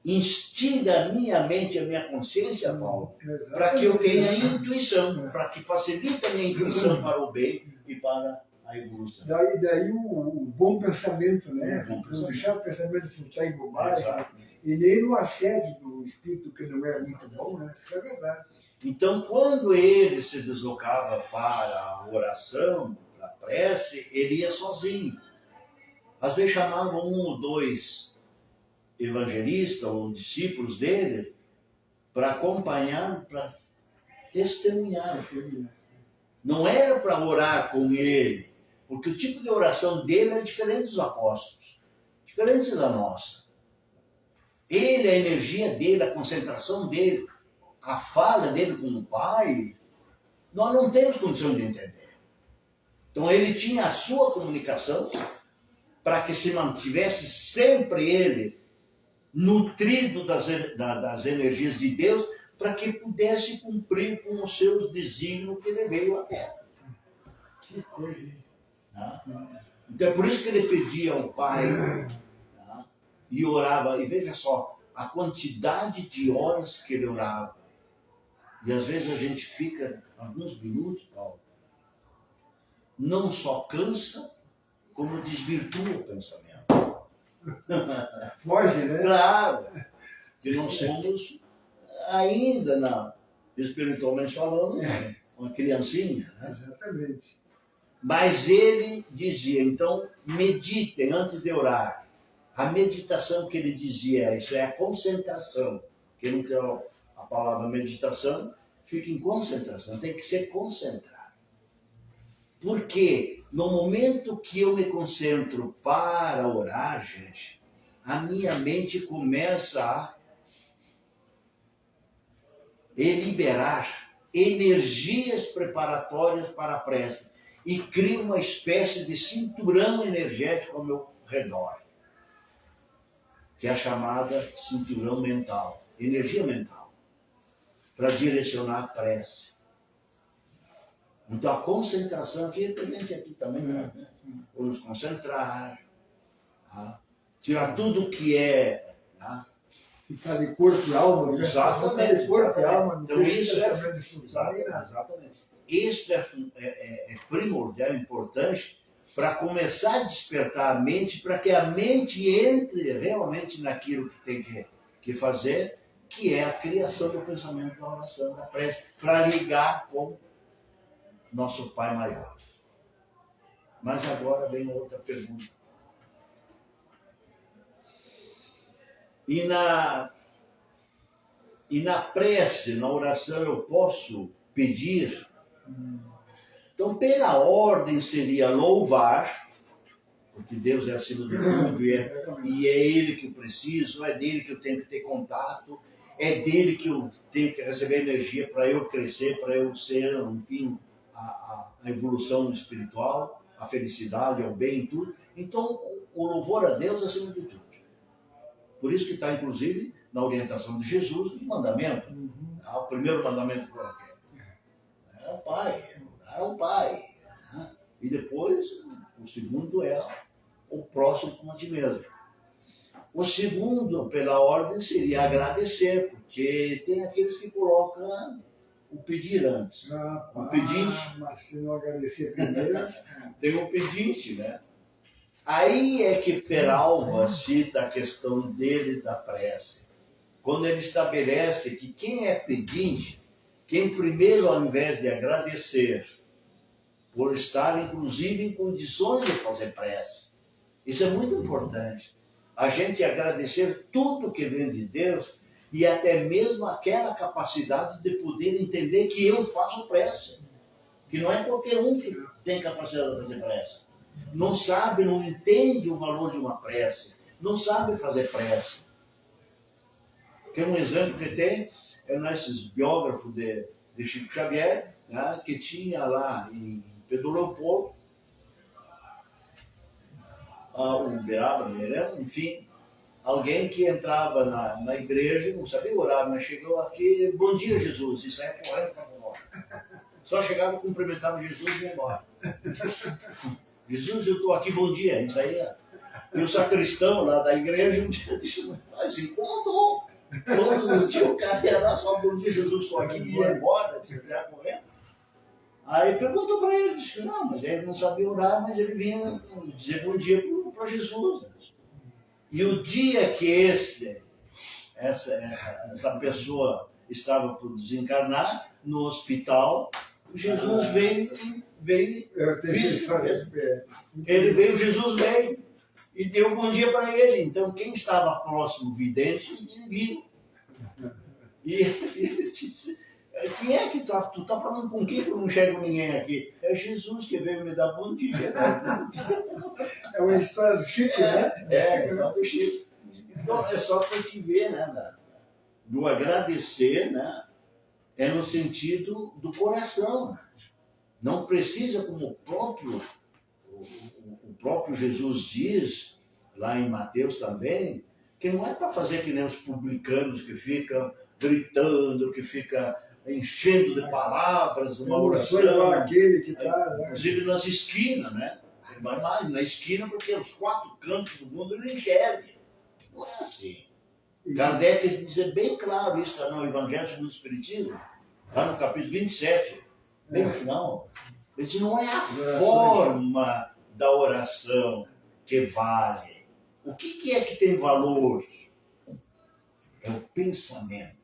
Instiga a minha mente, a minha consciência, Paulo, para que eu tenha intuição, para que facilite a minha intuição para o bem e para a evolução. Daí o bom pensamento, né? Não deixar o pensamento flutuar em bobagem. E nem no assédio do espírito, que não é muito bom, né? Isso é verdade. Então, quando ele se deslocava para a oração, para a prece, ele ia sozinho. Às vezes chamava 1 ou 2 evangelistas ou discípulos dele para acompanhar, para testemunhar. Não era para orar com ele, porque o tipo de oração dele é diferente dos apóstolos, diferente da nossa. Ele, a energia dele, a concentração dele, a fala dele com o Pai, nós não temos condição de entender. Então ele tinha a sua comunicação para que se mantivesse sempre ele nutrido das energias de Deus, para que pudesse cumprir com os seus desígnios que ele veio à Terra. Que coisa, hein? Então é por isso que ele pedia ao Pai, e orava, e veja só, a quantidade de horas que ele orava. E às vezes a gente fica alguns minutos, Paulo, não só cansa, como desvirtua o pensamento. Foge, né? Claro, que não somos ainda, espiritualmente falando, uma criancinha. Né? Exatamente. Mas ele dizia, então, meditem antes de orar. A meditação que ele dizia, isso é a concentração. Quem não quer a palavra meditação, fica em concentração, tem que ser concentrado. Porque no momento que eu me concentro para orar, gente, a minha mente começa a liberar energias preparatórias para a prece e cria uma espécie de cinturão energético ao meu redor, que é a chamada cinturão mental, energia mental, para direcionar a prece. Então a concentração aqui também, né? Vamos concentrar, tá? Tirar tudo que é... Tá? Ficar de corpo e alma. Exatamente. De corpo e alma. Então isso Exatamente. Isso é primordial, importante, para começar a despertar a mente, para que a mente entre realmente naquilo que tem que fazer, que é a criação do pensamento da oração, da prece, para ligar com nosso Pai maior. Mas agora vem outra pergunta. E na prece, na oração, eu posso pedir? Então, pela ordem seria louvar, porque Deus é acima de tudo, e é Ele que eu preciso, é dele que eu tenho que ter contato, é dele que eu tenho que receber energia para eu crescer, para eu ser, enfim, a evolução espiritual, a felicidade, o bem, tudo. Então, o louvor a Deus é acima de tudo. Por isso que está, inclusive, na orientação de Jesus, dos mandamentos. O primeiro mandamento qual é? É o Pai. É o Pai. E depois, o segundo é o próximo como a ti mesmo. O segundo, pela ordem, seria agradecer, porque tem aqueles que colocam o pedir antes. O pedinte. Mas se não agradecer primeiro... Tem o pedinte, né? Aí é que Peralva cita a questão dele da prece. Quando ele estabelece que quem é pedinte, quem primeiro, ao invés de agradecer, por estar, inclusive, em condições de fazer prece. Isso é muito importante. A gente agradecer tudo que vem de Deus e até mesmo aquela capacidade de poder entender que eu faço prece. Que não é qualquer um que tem capacidade de fazer prece. Não sabe, não entende o valor de uma prece. Não sabe fazer prece. Que um exemplo que tem é nesses biógrafos de Chico Xavier, né, que tinha lá em Pedro Leopoldo, o Uberaba, não me lembro, enfim, alguém que entrava na igreja, não sabia orar, mas chegou aqui, bom dia Jesus, e saia correndo para embora. Só chegava, cumprimentava Jesus e ia embora. Jesus, eu estou aqui, bom dia, isso aí. E o sacristão lá da igreja, um dia disse, mas incomodou. Quando tinha o cara ia lá, só bom dia Jesus, estou aqui, e ia embora, você ia correndo. Aí perguntou para ele, disse que não, mas ele não sabia orar, mas ele vinha dizer bom dia para Jesus. E o dia que essa pessoa estava por desencarnar, no hospital, Jesus veio Jesus veio e deu bom dia para ele. Então quem estava próximo, vidente, viu. E ele disse, quem é que tu tá falando com quem que eu não enxergo ninguém aqui? É Jesus que veio me dar bom dia. É uma história do Chico, né? É a história do Chico. Então é só para te ver, né? Do agradecer, né? É no sentido do coração. Não precisa, como o próprio Jesus diz, lá em Mateus também, que não é para fazer que nem os publicanos que ficam gritando, que ficam enchendo de palavras, uma oração. Aquele que tá, inclusive nas esquinas, né? Ele vai mais na esquina porque os quatro cantos do mundo ele enxerga. Não é assim. Kardec diz bem claro isso no Evangelho segundo o Espiritismo, lá no capítulo 27, bem no final. Ele diz, não é a forma da oração que vale. O que é que tem valor? É o pensamento.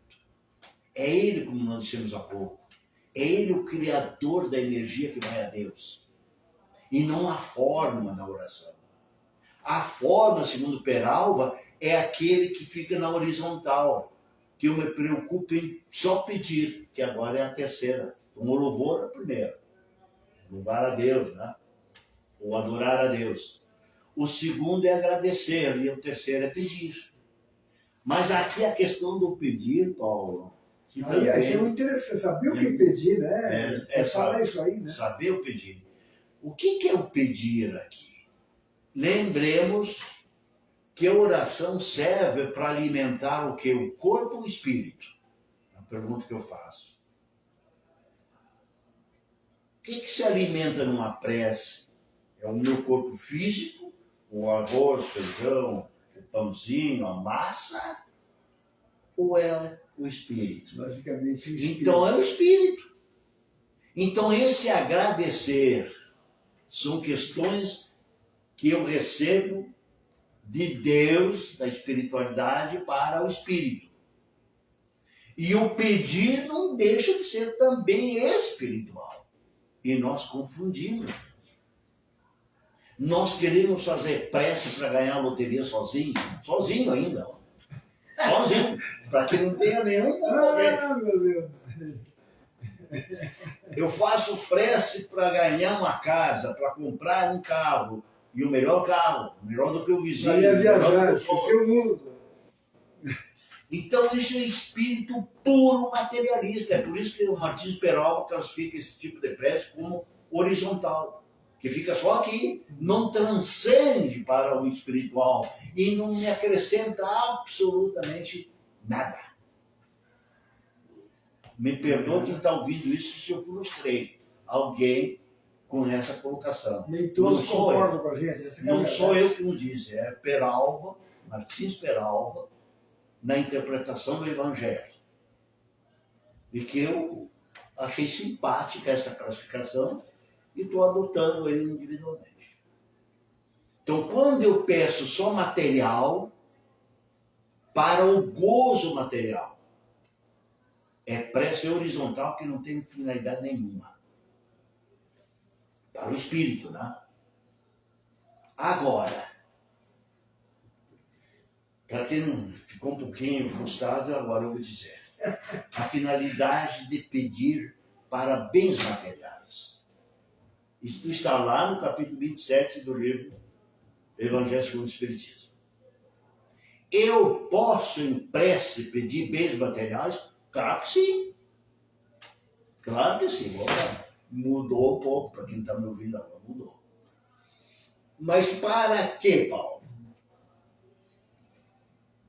É ele, como nós dissemos há pouco. É ele o criador da energia que vai a Deus. E não a forma da oração. A forma, segundo Peralva, é aquele que fica na horizontal. Que eu me preocupo em só pedir, que agora é a terceira. Então, o louvor é a primeira. Louvar a Deus, né? Ou adorar a Deus. O segundo é agradecer e o terceiro é pedir. Mas aqui a questão do pedir, Paulo... Aí achei muito interessante, saber o que pedir, né? Falar isso aí, né? Saber o pedir. O que é o pedir aqui? Lembremos que a oração serve para alimentar o quê? O corpo ou o espírito? É a pergunta que eu faço. O que se alimenta numa prece? É o meu corpo físico? O arroz, feijão, o pãozinho, a massa? Ou é o espírito? Logicamente, o espírito. Então é o espírito. Então esse agradecer são questões que eu recebo de Deus, da espiritualidade, para o espírito. E o pedir não deixa de ser também espiritual. E nós confundimos. Nós queremos fazer prece para ganhar a loteria sozinho ainda. Sozinho, para que não tenha nenhum concorrente. Ah, meu Deus. Eu faço prece para ganhar uma casa, para comprar um carro. E o melhor carro, melhor do que o vizinho. Aí ia melhor do que viajar, o esquecer o mundo. Então, isso é espírito puro materialista. É por isso que o Martins Peralta classifica esse tipo de prece como horizontal, que fica só aqui, não transcende para o espiritual e não me acrescenta absolutamente nada. Me perdoa quem está ouvindo isso se eu frustrei alguém com essa colocação. Nem todos Não sou concordam com a gente. Essa que é a Não sou verdade. eu que não diz, é Peralva, Martins Peralva, na interpretação do Evangelho. E que eu achei simpática essa classificação e estou adotando ele individualmente. Então, quando eu peço só material, para o gozo material, é prece horizontal que não tem finalidade nenhuma. Para o espírito, né? Agora, para quem ficou um pouquinho frustrado, agora eu vou dizer. A finalidade de pedir para bens materiais. Isso está lá no capítulo 27 do livro Evangelho segundo o Espiritismo. Eu posso, em prece, pedir bens materiais? Claro que sim. Claro que sim. Opa, mudou um pouco, para quem está me ouvindo agora, mudou. Mas para quê, Paulo?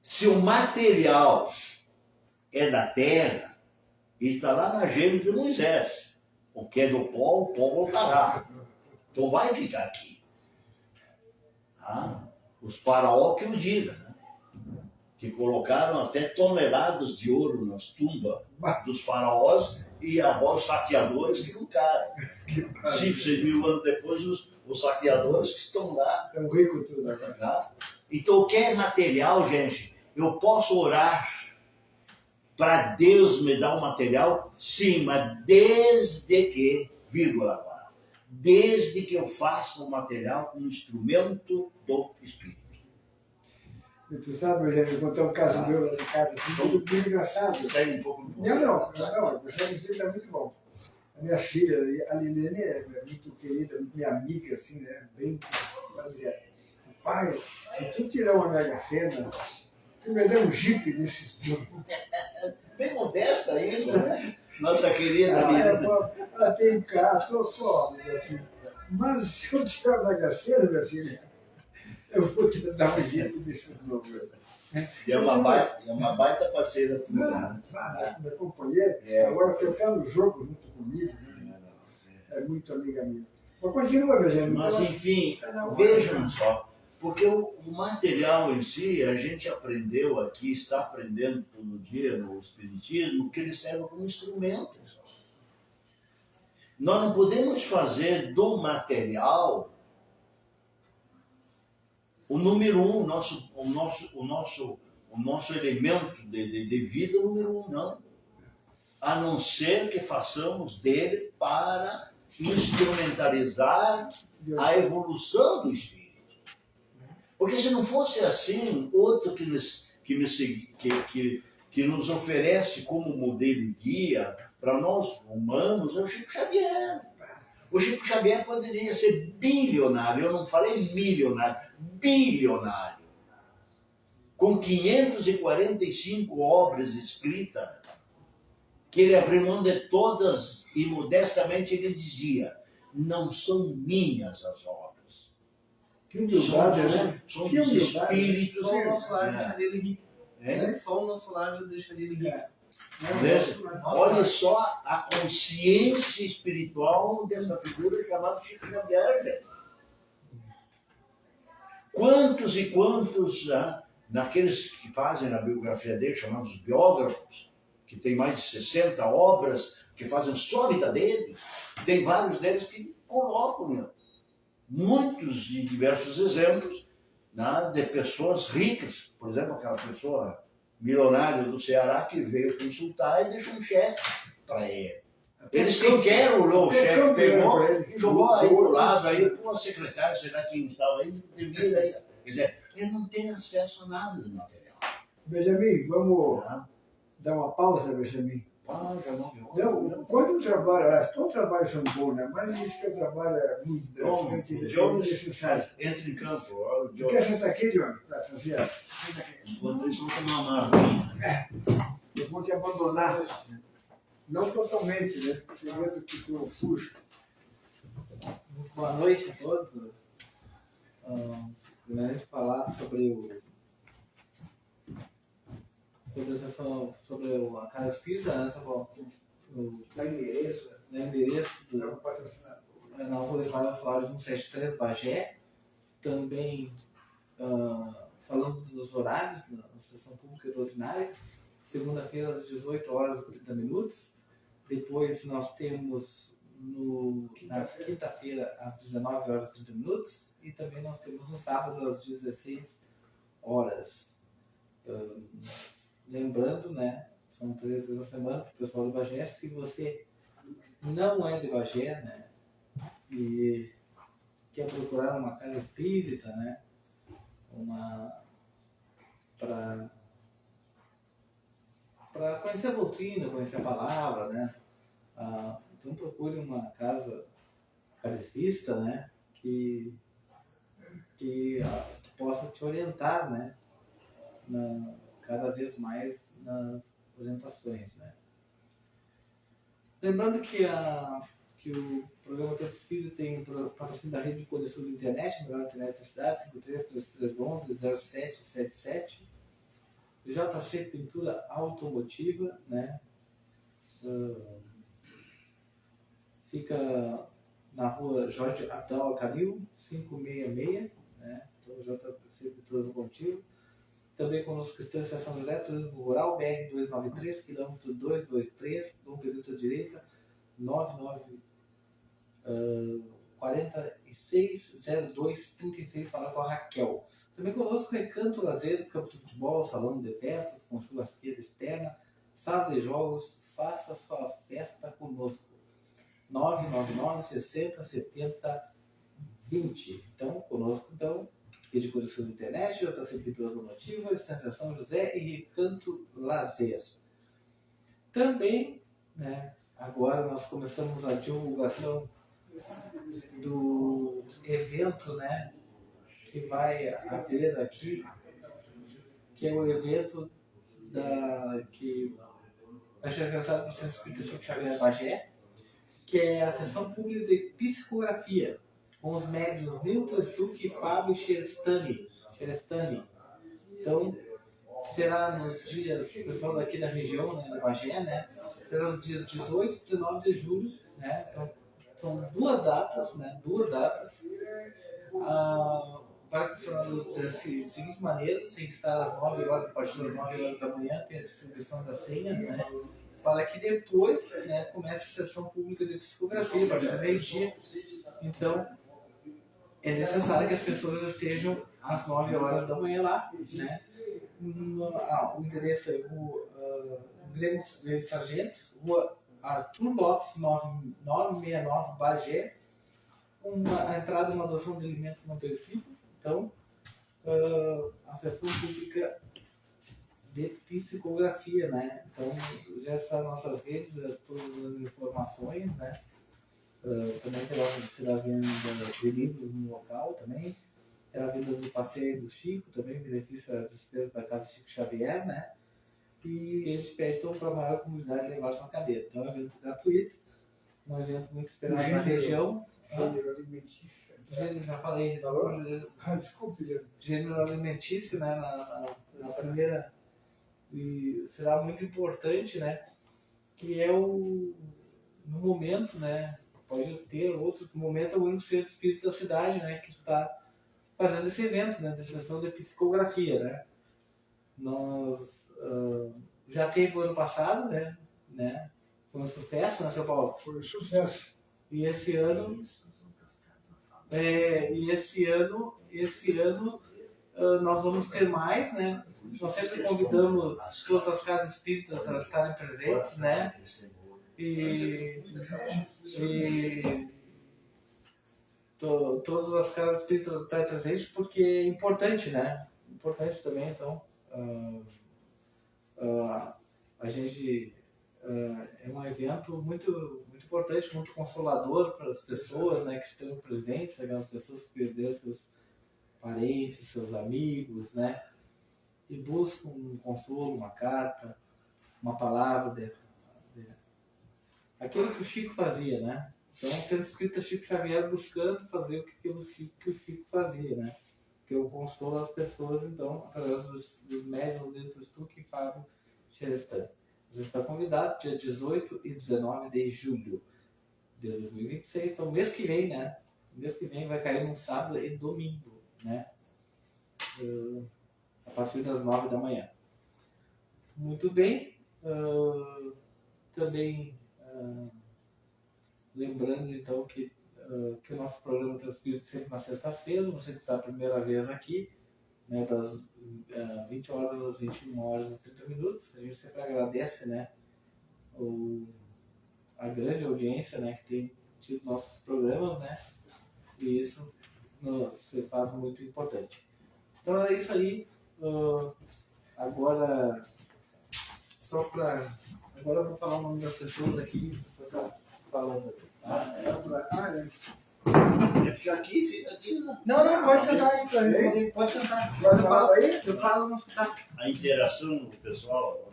Se o material é da terra, está lá na Gênesis de Moisés. O que é do pó, o pó voltará. Então vai ficar aqui. Tá? Os faraó que o digam, né? Que colocaram até toneladas de ouro nas tumbas dos faraós e agora os saqueadores que lutaram. 5, 6 mil anos depois, os saqueadores que estão lá. É um rico tudo agora. Tá? Então, o que é material, gente? Eu posso orar para Deus me dar um material? Sim, mas desde que, vírgula agora, desde que eu faça o material como instrumento do Espírito. E tu sabe, eu já vou contar um caso meu lá de casa, assim, muito engraçado. Sai um pouco do Não, o Jair é muito bom. A minha filha, a Liliane, é muito querida, minha amiga, assim, né? Bem, ela dizia, pai, se tu tirar uma Mega Sena, tu me dá um jipe desses. Bem modesta ainda, né? Nossa querida Ela tem um carro, tô, minha filha. Mas se eu tirar a Mega Sena, minha filha, eu vou te dar um jipe desses números. E é uma baita parceira tua. Minha companheira, agora foi até no jogo junto comigo, né? É muito amiga minha. Mas continua, meu gente. Mas enfim, vejam só, porque o material em si, a gente aprendeu aqui, está aprendendo todo dia no Espiritismo, que ele serve como instrumento. Nós não podemos fazer do material o número um, o nosso elemento de vida número um, não. A não ser que façamos dele para instrumentalizar a evolução do espírito. Porque se não fosse assim, outro que nos oferece como modelo e guia para nós humanos é o Chico Xavier. O Chico Xavier poderia ser bilionário, eu não falei milionário, bilionário, com 545 obras escritas, que ele abriu mão de todas e modestamente ele dizia, não são minhas as obras. Que humildade, né? São Que dos humildade. espíritos. Só o nosso lar deixaria ele rico. É? Só o nosso lar deixaria ele rico. Veja, olha só a consciência espiritual dessa figura chamada Chico Xavier, gente. Quantos e quantos, naqueles que fazem a biografia dele, chamados biógrafos, que tem mais de 60 obras, que fazem só a vida dele, tem vários deles que colocam muitos e diversos exemplos de pessoas ricas. Por exemplo, aquela pessoa milionário do Ceará que veio consultar e deixou um cheque para ele. Até Ele o sequer olhou o até cheque, campeão pegou pra ele. e jogou aí do lado, aí com a secretária, sei lá quem estava aí, devia aí. Quer dizer, ele não tem acesso a nada do material. Benjamin, vamos Tá? dar uma pausa, Benjamin. Ah, já não Não, quando o trabalho, todo trabalho são bons, né? Mas esse teu trabalho é muito interessante e necessário. Entra em campo. Olha o Tu Jones. quer sentar aqui, Johnny? Para fazer senta aqui. Enquanto isso, eu vou tomar uma. Eu vou te abandonar. Não totalmente, né? Tem medo que eu fujo. Boa noite a todos. Primeiramente falar sobre a sessão, sobre a casa espírita, né? Sobre o Dá endereço, endereço é um do, patrocinador. na rua Ismael Soares 173, Bagé. Também falando dos horários na sessão pública e ordinária. Segunda-feira às 18 horas e 30 minutos. Depois nós temos na quinta-feira às 19 horas e 30 minutos. E também nós temos no sábado às 16 horas. Lembrando, né, são 3 vezes a semana para o pessoal do Bagé. Se você não é de Bagé, né, e quer procurar uma casa espírita, né, para conhecer a doutrina, conhecer a palavra, né, então procure uma casa kardecista, né, que possa te orientar, né, cada vez mais nas orientações, né. Lembrando que o programa Tempo Espírita tem patrocínio da Rede de Conexão de Internet, a melhor internet da cidade, 533311-0777. JC Pintura Automotiva, né? Fica na rua Jorge Abdal Calil, 566, né? Então, JC Pintura Automotiva. Também conosco Estância São José, Turismo Rural, BR-293, quilômetro 223, Dom Pedro à direita, 460236, fala com a Raquel. Também conosco Recanto Lazer, campo de futebol, salão de festas, com churrasqueira externa, sala de jogos, faça sua festa conosco. 999 60 70 20. Então, conosco, Rede Conexão de Internet, JC Pintura Automotiva, Estância São José e Recanto Lazer. Também, né, agora nós começamos a divulgação do evento, né, que vai haver aqui, que é o evento que vai ser realizado no Centro Espírita Chico Xavier Bagé, que é a sessão pública de psicografia, com os médiuns Nilton Stuck e Fábio Xerestani. Então, será nos dias, o pessoal daqui da região, né, da Bagé, né, será nos dias 18 e 19 de julho, né, então, são duas datas. Vai funcionar da seguinte maneira: tem que estar às 9 horas, a partir das 9 horas da manhã, tem a distribuição das senhas, né, para que depois, né, comece a sessão pública de psicografia, a partir do meio-dia. Então, é necessário que as pessoas estejam às 9 horas da manhã lá, né? O endereço é o Grêmio de Sargentos, Rua Arthur Lopes, 969 Bagé. A entrada e uma doação de alimentos não perecíveis. Então, a sessão pública de psicografia, né? Então, já está nas nossas redes, todas as informações, né? Também será venda de livros no local também, terá venda de pastéis do Chico, também benefício às despesas da Casa Chico Xavier, né? E eles pedem então para a maior comunidade levar sua cadeira. Então é um evento gratuito, um evento muito esperado na região. Gênero alimentício. Já falei, Desculpe, gênero alimentício, né? Na primeira, e será muito importante, né? Que é no momento, né? Pode ter outro momento, é o único centro espírita da cidade, né, que está fazendo esse evento, né, de sessão de psicografia, né. Nós já teve o ano passado, né, foi um sucesso, né, São Paulo? Foi um sucesso. E esse ano nós vamos ter mais, né? Nós sempre convidamos todas as casas espíritas a estarem presentes, né? E todas as casas espíritas estarem presentes porque é importante, né? Importante também, então, a gente é um evento muito, muito importante, muito consolador para as pessoas, né, que estão presentes, aquelas pessoas que perderam seus parentes, seus amigos, né, e buscam um consolo, uma carta, uma palavra, aquilo que o Chico fazia, né? Então, sendo espírita Chico Xavier buscando fazer que o Chico fazia, né? Que eu consolo as pessoas, então, através dos médiuns dentro do Stuque e Fábio Xerestan. Você está convidado dia 18 e 19 de julho de 2026. Então, mês que vem, né? Mês que vem vai cair num sábado e domingo, né? A partir das 9 da manhã. Muito bem. Também lembrando, então, que o nosso programa é transmitido sempre nas sextas-feiras. Você que está a primeira vez aqui, né, das 20 horas às 21 horas e 30 minutos. A gente sempre agradece, né, a grande audiência, né, que tem tido nossos programas, né, e isso se faz muito importante. Então era isso aí. Agora eu vou falar o nome das pessoas aqui, você está falando. Quer ficar aqui? Fica aqui. Não, pode sentar aí para responder. Pode sentar. Eu falo no ficar. A interação do pessoal.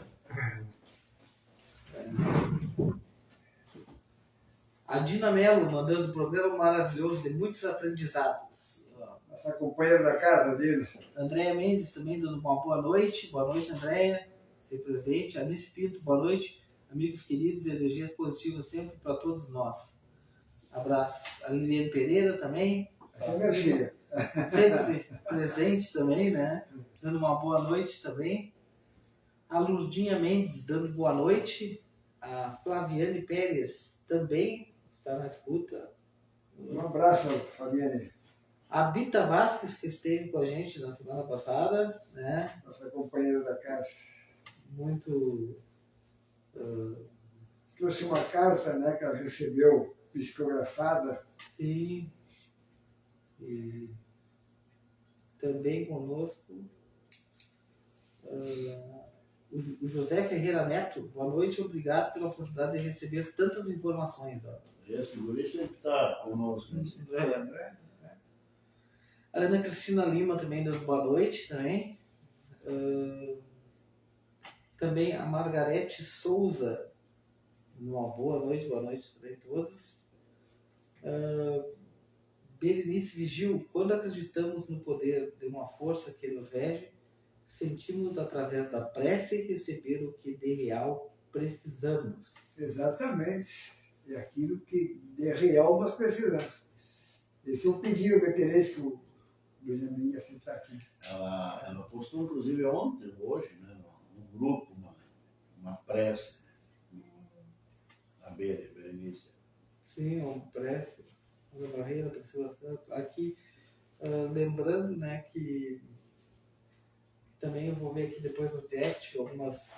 A Dina Mello mandando um programa maravilhoso de muitos aprendizados. Nossa companheira da casa, Dina. Andréia Mendes também dando uma boa noite. Boa noite, Andréia. Ser presente. Alice Pinto, boa noite. Amigos queridos, energias positivas sempre para todos nós. Abraço. A Liliane Pereira também. Essa é minha filha. Sempre presente também, né? Dando uma boa noite também. A Lurdinha Mendes dando boa noite. A Flaviane Pérez também está na escuta. Um abraço, Fabiane. A Bita Vasques, que esteve com a gente na semana passada, né? Nossa companheira da casa. Muito... Trouxe uma carta, né, que ela recebeu psicografada. Sim. E também conosco o José Ferreira Neto. Boa noite, obrigado pela oportunidade de receber tantas informações. Esse guri sempre está conosco. A Ana Cristina Lima também dando boa noite também. Também a Margarete Souza, uma boa noite também a todos. Berenice Vigil, quando acreditamos no poder de uma força que nos rege, sentimos através da prece receber o que de real precisamos. Exatamente. É aquilo que de real nós precisamos. Esse é o pedido que eu queria que o Benjamin ia citar aqui. Ela postou, inclusive, ontem, hoje, né, no grupo, uma prece. A Berenice. Sim, uma prece. Uma barreira, Priscila Santos. Aqui, lembrando, né, que também eu vou ver aqui depois no chat algumas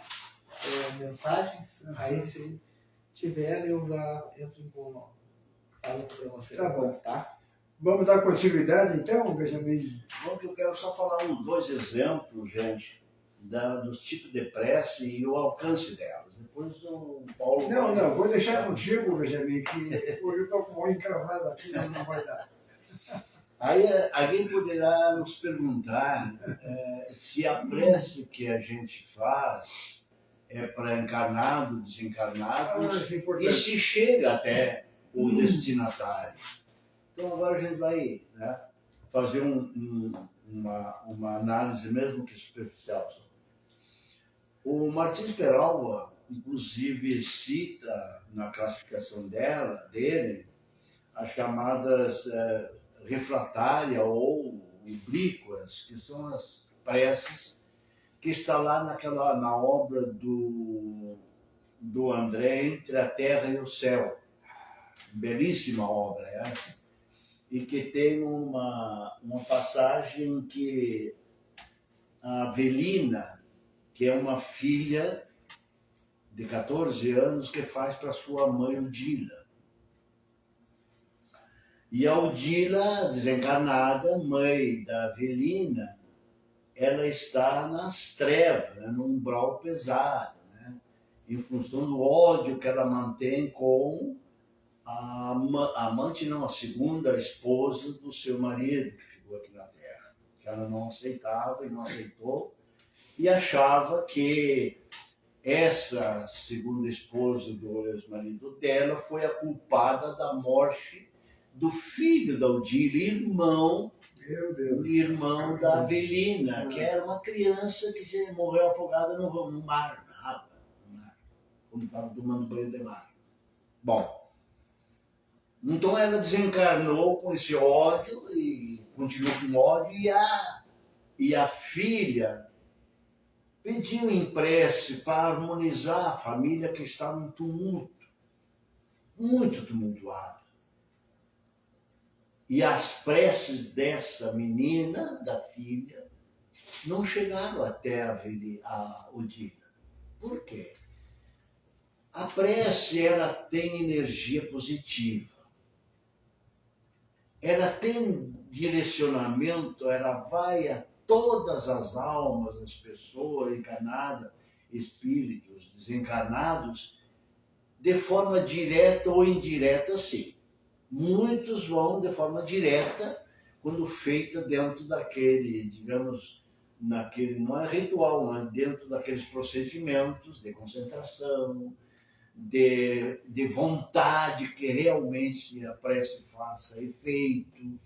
mensagens. Aí, se tiver, eu já entro em contato. Falo para você. Tá bom. Tá? Vamos dar continuidade, então, Benjamin? Bom, que eu quero só falar dois exemplos, gente, dos tipos de prece e o alcance delas. Depois o Paulo... Não, vou deixar contigo, Benjamin, que hoje eu estou com o olho encravado aqui, não vai dar. Aí alguém poderá nos perguntar se a prece que a gente faz é para encarnado, desencarnado, Isso é e importante. se chega até o destinatário. Então agora a gente vai, né, fazer uma análise mesmo que superficial. O Martins Peralva, inclusive, cita na classificação dele as chamadas refratária ou oblíquas, que são as preces que está lá na obra do André, Entre a Terra e o Céu. Belíssima obra essa. E que tem uma passagem que a Avelina, que é uma filha de 14 anos que faz para sua mãe Odila. E a Odila, desencarnada, mãe da Avelina, ela está nas trevas, né, num umbral pesado, né, em função do ódio que ela mantém com a amante, não, a segunda esposa do seu marido, que ficou aqui na Terra, que ela não aceitava e não aceitou, e achava que essa segunda esposa do ex-marido dela foi a culpada da morte do filho da Odila, irmão da Avelina, que era uma criança que morreu afogada no mar, na água, quando estava tomando banho de mar. Bom, então ela desencarnou com esse ódio e continuou com ódio, e a filha pediu em prece para harmonizar a família que estava em tumulto, muito tumultuada. E as preces dessa menina, da filha, não chegaram até a Odila. Por quê? A prece, ela tem energia positiva. Ela tem direcionamento, ela vai a todas as almas, as pessoas encarnadas, espíritos desencarnados, de forma direta ou indireta, sim. Muitos vão de forma direta, quando feita dentro daquele, digamos, não é ritual, mas dentro daqueles procedimentos de concentração, de vontade que realmente a prece faça efeito.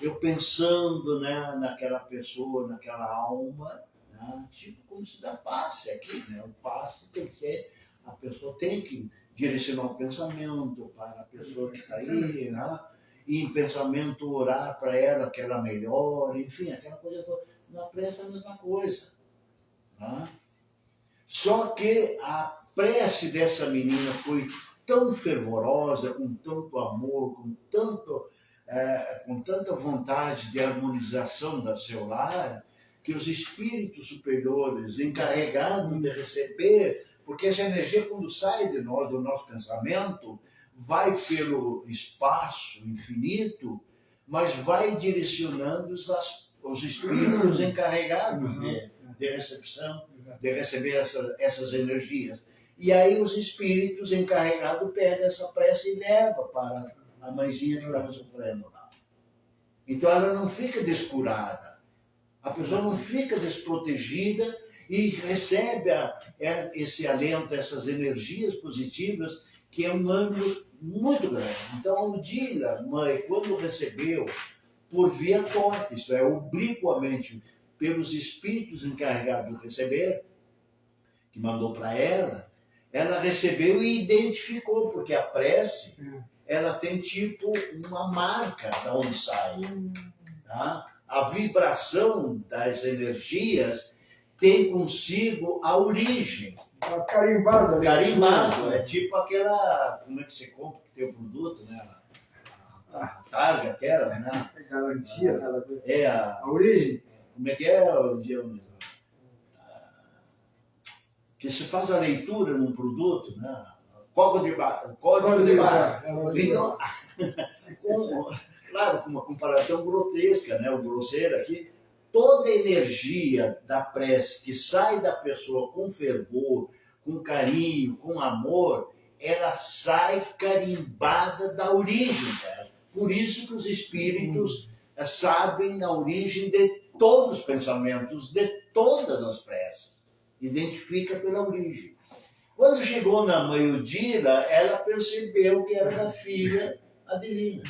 Eu pensando, né, naquela pessoa, naquela alma, né, tipo como se dá passe aqui, né? O passe tem que ser, a pessoa tem que direcionar o pensamento para a pessoa que está aí, né? E em pensamento orar para ela que ela melhore, enfim, aquela coisa toda. Na prece é a mesma coisa. Né? Só que a prece dessa menina foi tão fervorosa, com tanto amor, com tanta vontade de harmonização do seu lar, que os espíritos superiores encarregados de receber, porque essa energia, quando sai de nós, do nosso pensamento, vai pelo espaço infinito, mas vai direcionando os espíritos encarregados de recepção, de receber essas energias. E aí os espíritos encarregados pegam essa prece e levam para a mãezinha que estava sofrendo lá. Então ela não fica descurada, a pessoa não fica desprotegida e recebe esse alento, essas energias positivas, que é um ângulo muito grande. Então a Odila, mãe, quando recebeu por via torta, isto é, obliquamente, pelos espíritos encarregados de receber, que mandou para ela recebeu e identificou, porque a prece, ela tem tipo uma marca da onde sai. Tá? A vibração das energias tem consigo a origem. Carimbado. Carimbado, é tipo aquela, como é que você compra que tem o produto, né? A tarja, aquela, né? A garantia, a origem. Como é que é o dia que se faz a leitura num produto, né? Código de barra. Então, claro, com uma comparação grotesca, né? O grosseiro aqui, toda a energia da prece que sai da pessoa com fervor, com carinho, com amor, ela sai carimbada da origem dela. Por isso que os espíritos sabem a origem de todos os pensamentos, de todas as preces. Identifica pela origem. Quando chegou na mãe Odila, ela percebeu que era da filha Adelina.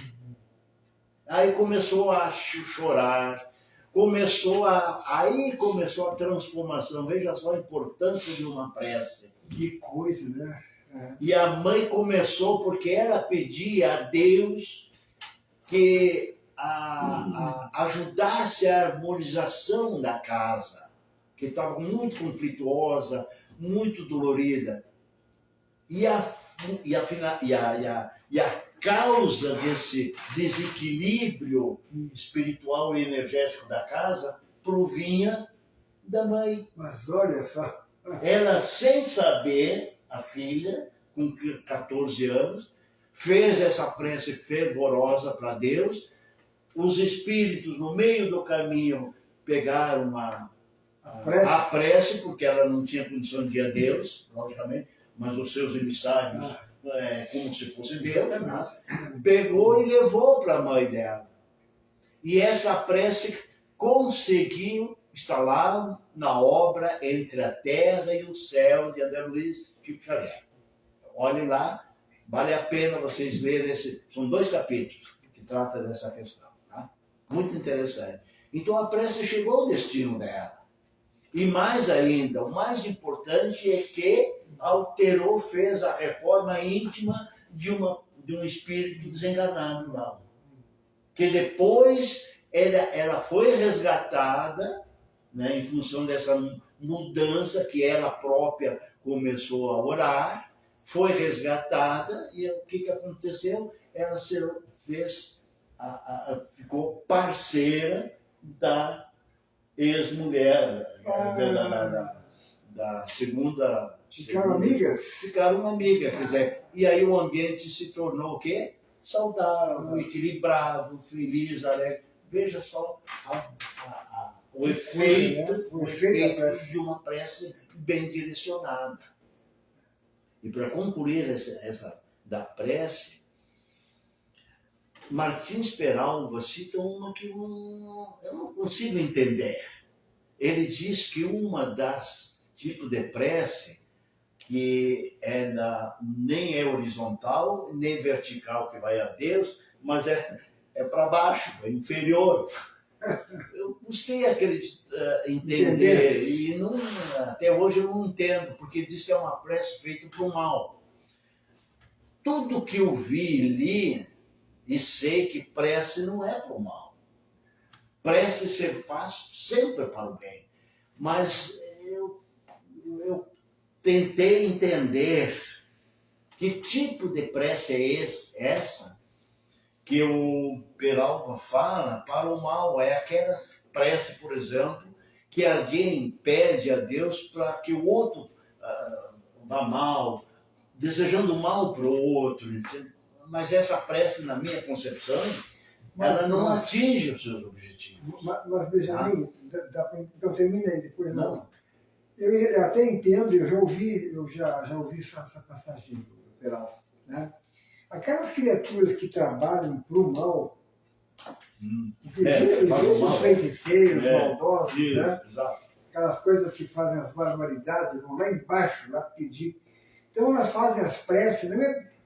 Aí começou a chorar, começou a transformação. Veja só a importância de uma prece. Que coisa, né? E a mãe começou porque ela pedia a Deus que ajudasse a harmonização da casa, que estava muito conflituosa, muito dolorida. E a causa desse desequilíbrio espiritual e energético da casa provinha da mãe. Mas olha só. Ela, sem saber, a filha, com 14 anos, fez essa prece fervorosa para Deus. Os espíritos, no meio do caminho, pegaram a prece, porque ela não tinha condição de ir a Deus, logicamente, mas os seus emissários, como se fosse Deus, pegou e levou para a mãe dela. E essa prece conseguiu instalar na obra Entre a Terra e o Céu, de André Luiz Chico Xavier. Olhem lá, vale a pena vocês lerem são 2 capítulos que tratam dessa questão. Tá? Muito interessante. Então a prece chegou ao destino dela. E mais ainda, o mais importante é que alterou, fez a reforma íntima de um espírito desenganado lá. Que depois ela foi resgatada, né, em função dessa mudança que ela própria começou a orar, foi resgatada e o que aconteceu? Ela ficou parceira da ex-mulher, da segunda... Ficaram amigas? Ficaram amigas, quer dizer, e aí o ambiente se tornou o quê? Saudável, equilibrado, feliz, alegre. Veja só o efeito de uma prece bem direcionada. E para concluir essa da prece, Martins Peralva cita uma que eu não consigo entender. Ele diz que uma das tipos de prece que nem é horizontal, nem vertical, que vai a Deus, mas é para baixo, é inferior. Eu custei entender, e até hoje eu não entendo, porque diz que é uma prece feita para o mal. Tudo que eu vi e li, e sei que prece não é para o mal. Prece se faz sempre para o bem. Mas eu tentei entender que tipo de prece é essa que o Peralva fala para o mal. É aquela prece, por exemplo, que alguém pede a Deus para que o outro vá mal, desejando mal para o outro. Entende? Mas essa prece, na minha concepção, ela não atinge os seus objetivos. Mas Benjamin, então termina aí, depois não. Eu até entendo, eu já ouvi essa passagem do Peralva, né? Aquelas criaturas que trabalham para o mal, os feiticeiros, maldosos, né? Aquelas coisas que fazem as barbaridades, vão lá embaixo lá pedir. Então elas fazem as preces,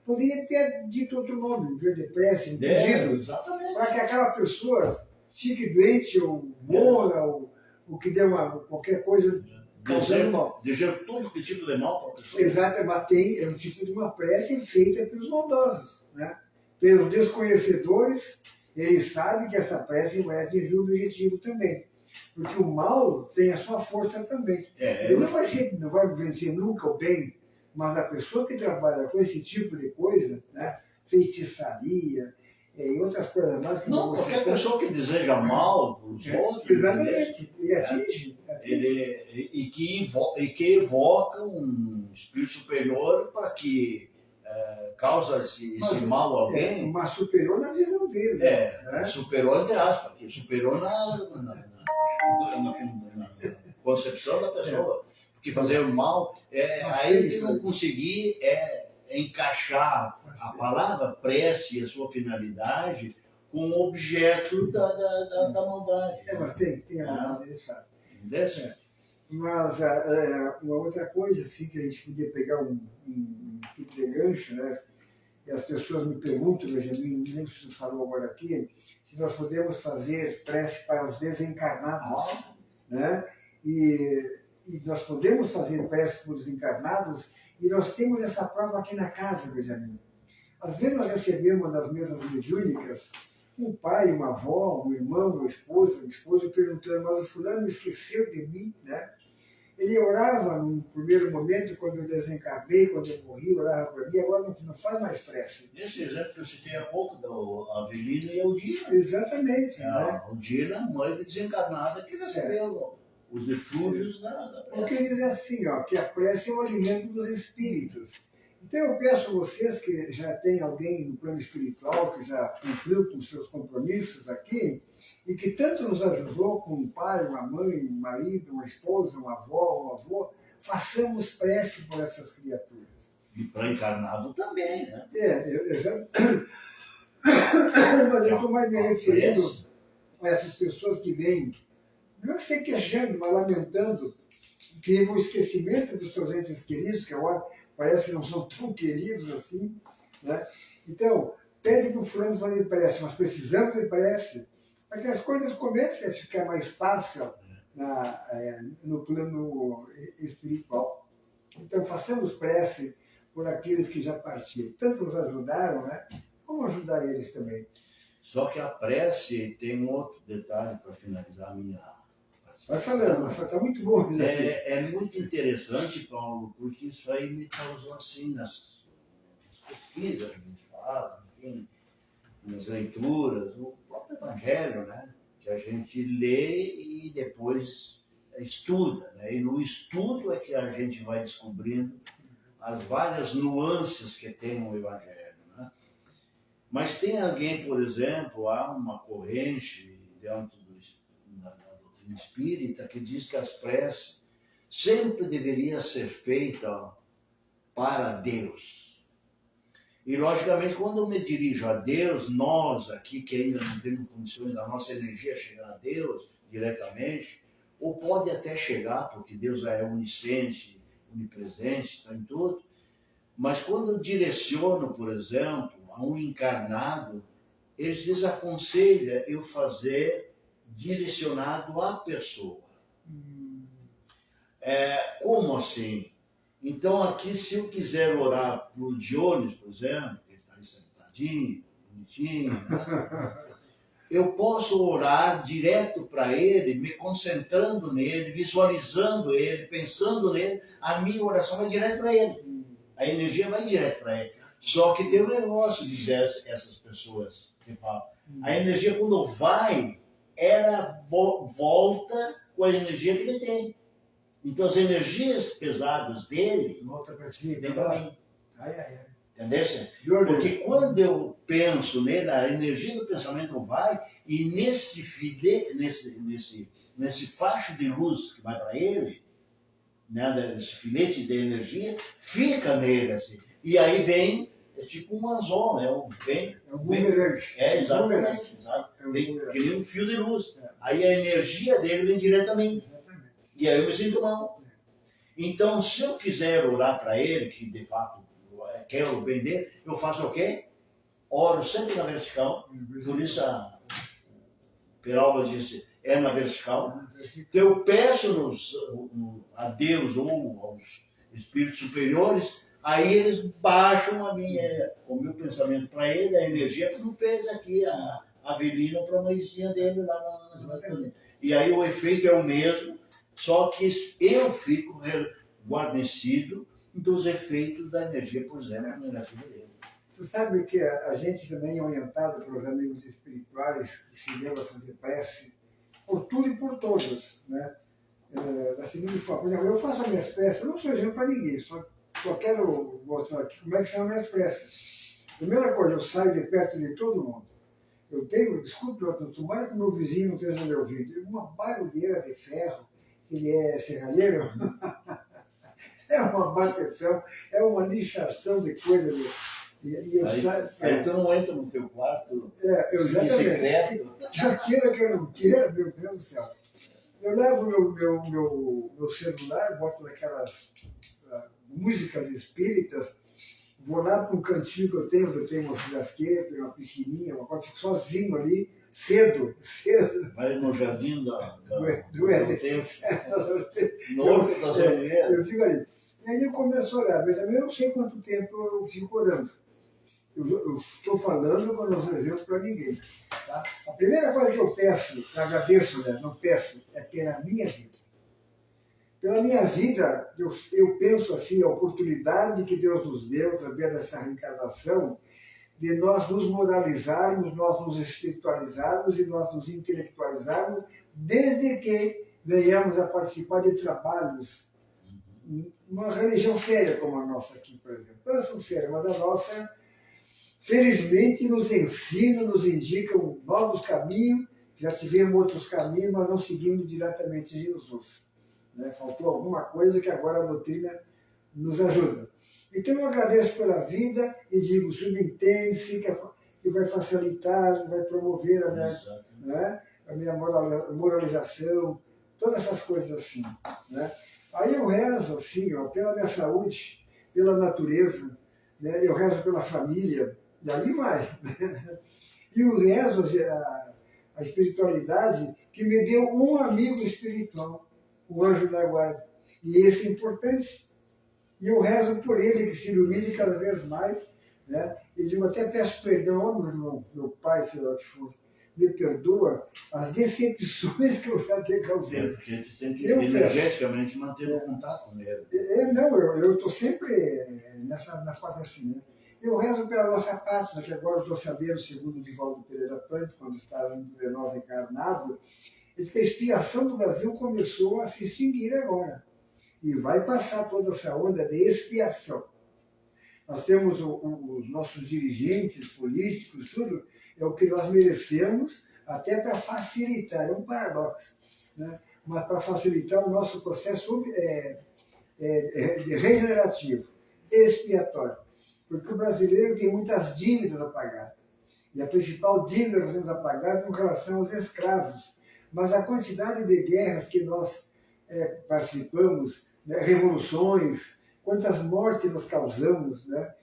poderia ter dito outro nome, em vez de prece, um pedido, para que aquela pessoa fique doente ou morra, ou que dê qualquer coisa causando mal. Deseja tudo que tipo de mal para a pessoa. Exato, mas é um tipo de uma prece feita pelos maldosos, né? Pelos desconhecedores, eles sabem que essa prece vai atingir o objetivo também. Porque o mal tem a sua força também. Ele não vai vencer nunca o bem, mas a pessoa que trabalha com esse tipo de coisa, né? Feitiçaria e outras coisas mais... Qualquer pessoa que deseja mal para os outros... Exatamente, ele atinge. E que evoca um espírito superior para que causa esse mal a alguém. Mas superior na visão dele. Né? Superou entre aspas, porque superou na concepção da pessoa. Porque fazer o mal, aí que não conseguir encaixar a palavra prece e a sua finalidade com o objeto da maldade. Mas tem a maldade, eles fazem. Mas uma outra coisa assim, que a gente podia pegar um tipo de gancho, né? E as pessoas me perguntam, Benjamin, não lembro se você falou agora aqui, se nós podemos fazer prece para os desencarnados, né? E nós podemos fazer prece para os desencarnados, e nós temos essa prova aqui na casa, Benjamin. Às vezes nós recebemos nas mesas mediúnicas um pai, uma avó, um irmão, uma esposa, perguntando, mas o fulano esqueceu de mim, né? Ele orava num primeiro momento, quando eu desencarnei, quando eu morri, orava para mim, agora não faz mais prece. Esse exemplo que eu citei há pouco, da Avelina e Aldina. Exatamente. Aldina, mãe desencarnada, que recebeu os eflúvios da Porque prece. diz assim, ó, que a prece é o alimento dos espíritos. Então eu peço a vocês que já tem alguém no plano espiritual, que já cumpriu com seus compromissos aqui, e que tanto nos ajudou com um pai, uma mãe, um marido, uma esposa, uma avó, um avô, façamos prece por essas criaturas. E para encarnado também, né? Exato. Mas eu estou mais me referindo Prece. a essas pessoas que vêm, não se queixando, mas lamentando que o esquecimento dos seus entes queridos, que agora parece que não são tão queridos assim, né? Então, pede para o fulano fazer prece, nós precisamos de prece, para que as coisas comecem a ficar mais fácil no plano espiritual. Então, façamos prece por aqueles que já partiram. Tanto nos ajudaram, né? Vamos ajudar eles também. Só que a prece tem um outro detalhe para finalizar a minha Vai participação. falando, está muito bom isso aqui. É muito interessante, Paulo, porque isso aí me causou assim nas pesquisas que a gente fala, enfim, nas leituras, o próprio Evangelho, né? Que a gente lê e depois estuda, né? E no estudo é que a gente vai descobrindo as várias nuances que tem no Evangelho, né? Mas tem alguém, por exemplo, há uma corrente dentro da doutrina espírita que diz que as preces sempre deveriam ser feitas para Deus. E, logicamente, quando eu me dirijo a Deus, nós aqui que ainda não temos condições da nossa energia chegar a Deus diretamente, ou pode até chegar, porque Deus já é onisciente, onipresente, está em tudo, mas quando eu direciono, por exemplo, a um encarnado, eles desaconselham eu fazer direcionado à pessoa. Como assim? Então aqui, se eu quiser orar para o Dionis, por exemplo, que está ali sentadinho, bonitinho, né? Eu posso orar direto para ele, me concentrando nele, visualizando ele, pensando nele, a minha oração vai direto para ele. A energia vai direto para ele. Só que tem um negócio de dizer essas pessoas que falam. A energia, quando vai, ela volta com a energia que ele tem. Então as energias pesadas dele Volta para ti. vêm para mim. Ai. Entendeu? Porque quando eu penso nele, a energia do pensamento vai, e nesse facho de luz que vai para ele, né, esse filete de energia, fica nele assim. E aí vem, é tipo um anzol, né? É um bumerangue. Exatamente. Vem que nem um fio de luz. Aí a energia dele vem diretamente. E aí eu me sinto mal. Então, se eu quiser orar para ele, que de fato quero o bem dele, eu faço o quê? Oro sempre na vertical. Por isso a Peralva disse, é na vertical. Então eu peço a Deus ou aos espíritos superiores, aí eles baixam o meu pensamento para ele, a energia que não fez aqui a Avelina para a mãezinha dele lá na. E aí o efeito é o mesmo, só que eu fico guarnecido dos efeitos da energia, por exemplo, na energia dele. Tu sabe que a gente também é orientado pelos amigos espirituais que se deu a fazer prece por tudo e por todos, né? Da seguinte forma, por exemplo, eu faço as minhas preces, eu não sou exemplo para ninguém, só quero mostrar aqui como é que são as minhas preces. Primeira coisa, eu saio de perto de todo mundo. Eu escuto, tomara que o meu vizinho não esteja me ouvindo, uma barulheira de ferro, que ele é serralheiro, é uma bateção, é uma lixação de coisa. Aí tu não entra no teu quarto, eu já secreto. Já queira que eu não queira, meu Deus do céu. Eu levo meu celular, boto naquelas músicas espíritas, vou lá para um cantinho que eu tenho uma churrasqueira, tenho uma piscininha, uma coisa, fico sozinho ali, cedo. Vai no jardim do Hortência. No horto das Oliveiras. Eu fico ali. E aí eu começo a orar, mas também eu não sei quanto tempo eu fico orando. Eu estou falando com não exemplo para ninguém. Tá? A primeira coisa que eu peço, agradeço, né? Não peço, é pela minha vida. Pela minha vida, eu penso assim, a oportunidade que Deus nos deu, através dessa reencarnação, de nós nos moralizarmos, nós nos espiritualizarmos e nós nos intelectualizarmos, desde que venhamos a participar de trabalhos, uma religião séria como a nossa aqui, por exemplo. Todas são sérias, mas a nossa, felizmente, nos ensina, nos indica novos caminhos. Já tivemos outros caminhos, mas não seguimos diretamente Jesus. Né? Faltou alguma coisa que agora a doutrina nos ajuda. Então eu agradeço pela vida e digo, subentende-se que vai facilitar, vai promover a minha moralização, todas essas coisas assim. Né? Aí eu rezo assim, ó, pela minha saúde, pela natureza, né? Eu rezo pela família, e aí vai. E eu rezo a espiritualidade que me deu um amigo espiritual, o anjo da guarda. E esse é importante. E eu rezo por ele, que se ilumine cada vez mais. Né? E digo, até peço perdão ao meu irmão, meu pai, sei lá o que for. Me perdoa as decepções que eu já te causei. Porque tu tem que energeticamente manter o contato com ele. Não, eu estou sempre na parte assim, né? Eu rezo pela nossa pátria, que agora eu estou sabendo, segundo o Divaldo Pereira Pante, quando estava em nós encarnado, que a expiação do Brasil começou a se extinguir agora. E vai passar toda essa onda de expiação. Nós temos os nossos dirigentes políticos, tudo, é o que nós merecemos, até para facilitar, é um paradoxo, né? Mas para facilitar o nosso processo regenerativo, expiatório. Porque o brasileiro tem muitas dívidas a pagar. E a principal dívida que nós temos a pagar é com relação aos escravos. Mas a quantidade de guerras que nós participamos, né, revoluções, quantas mortes nós causamos, né,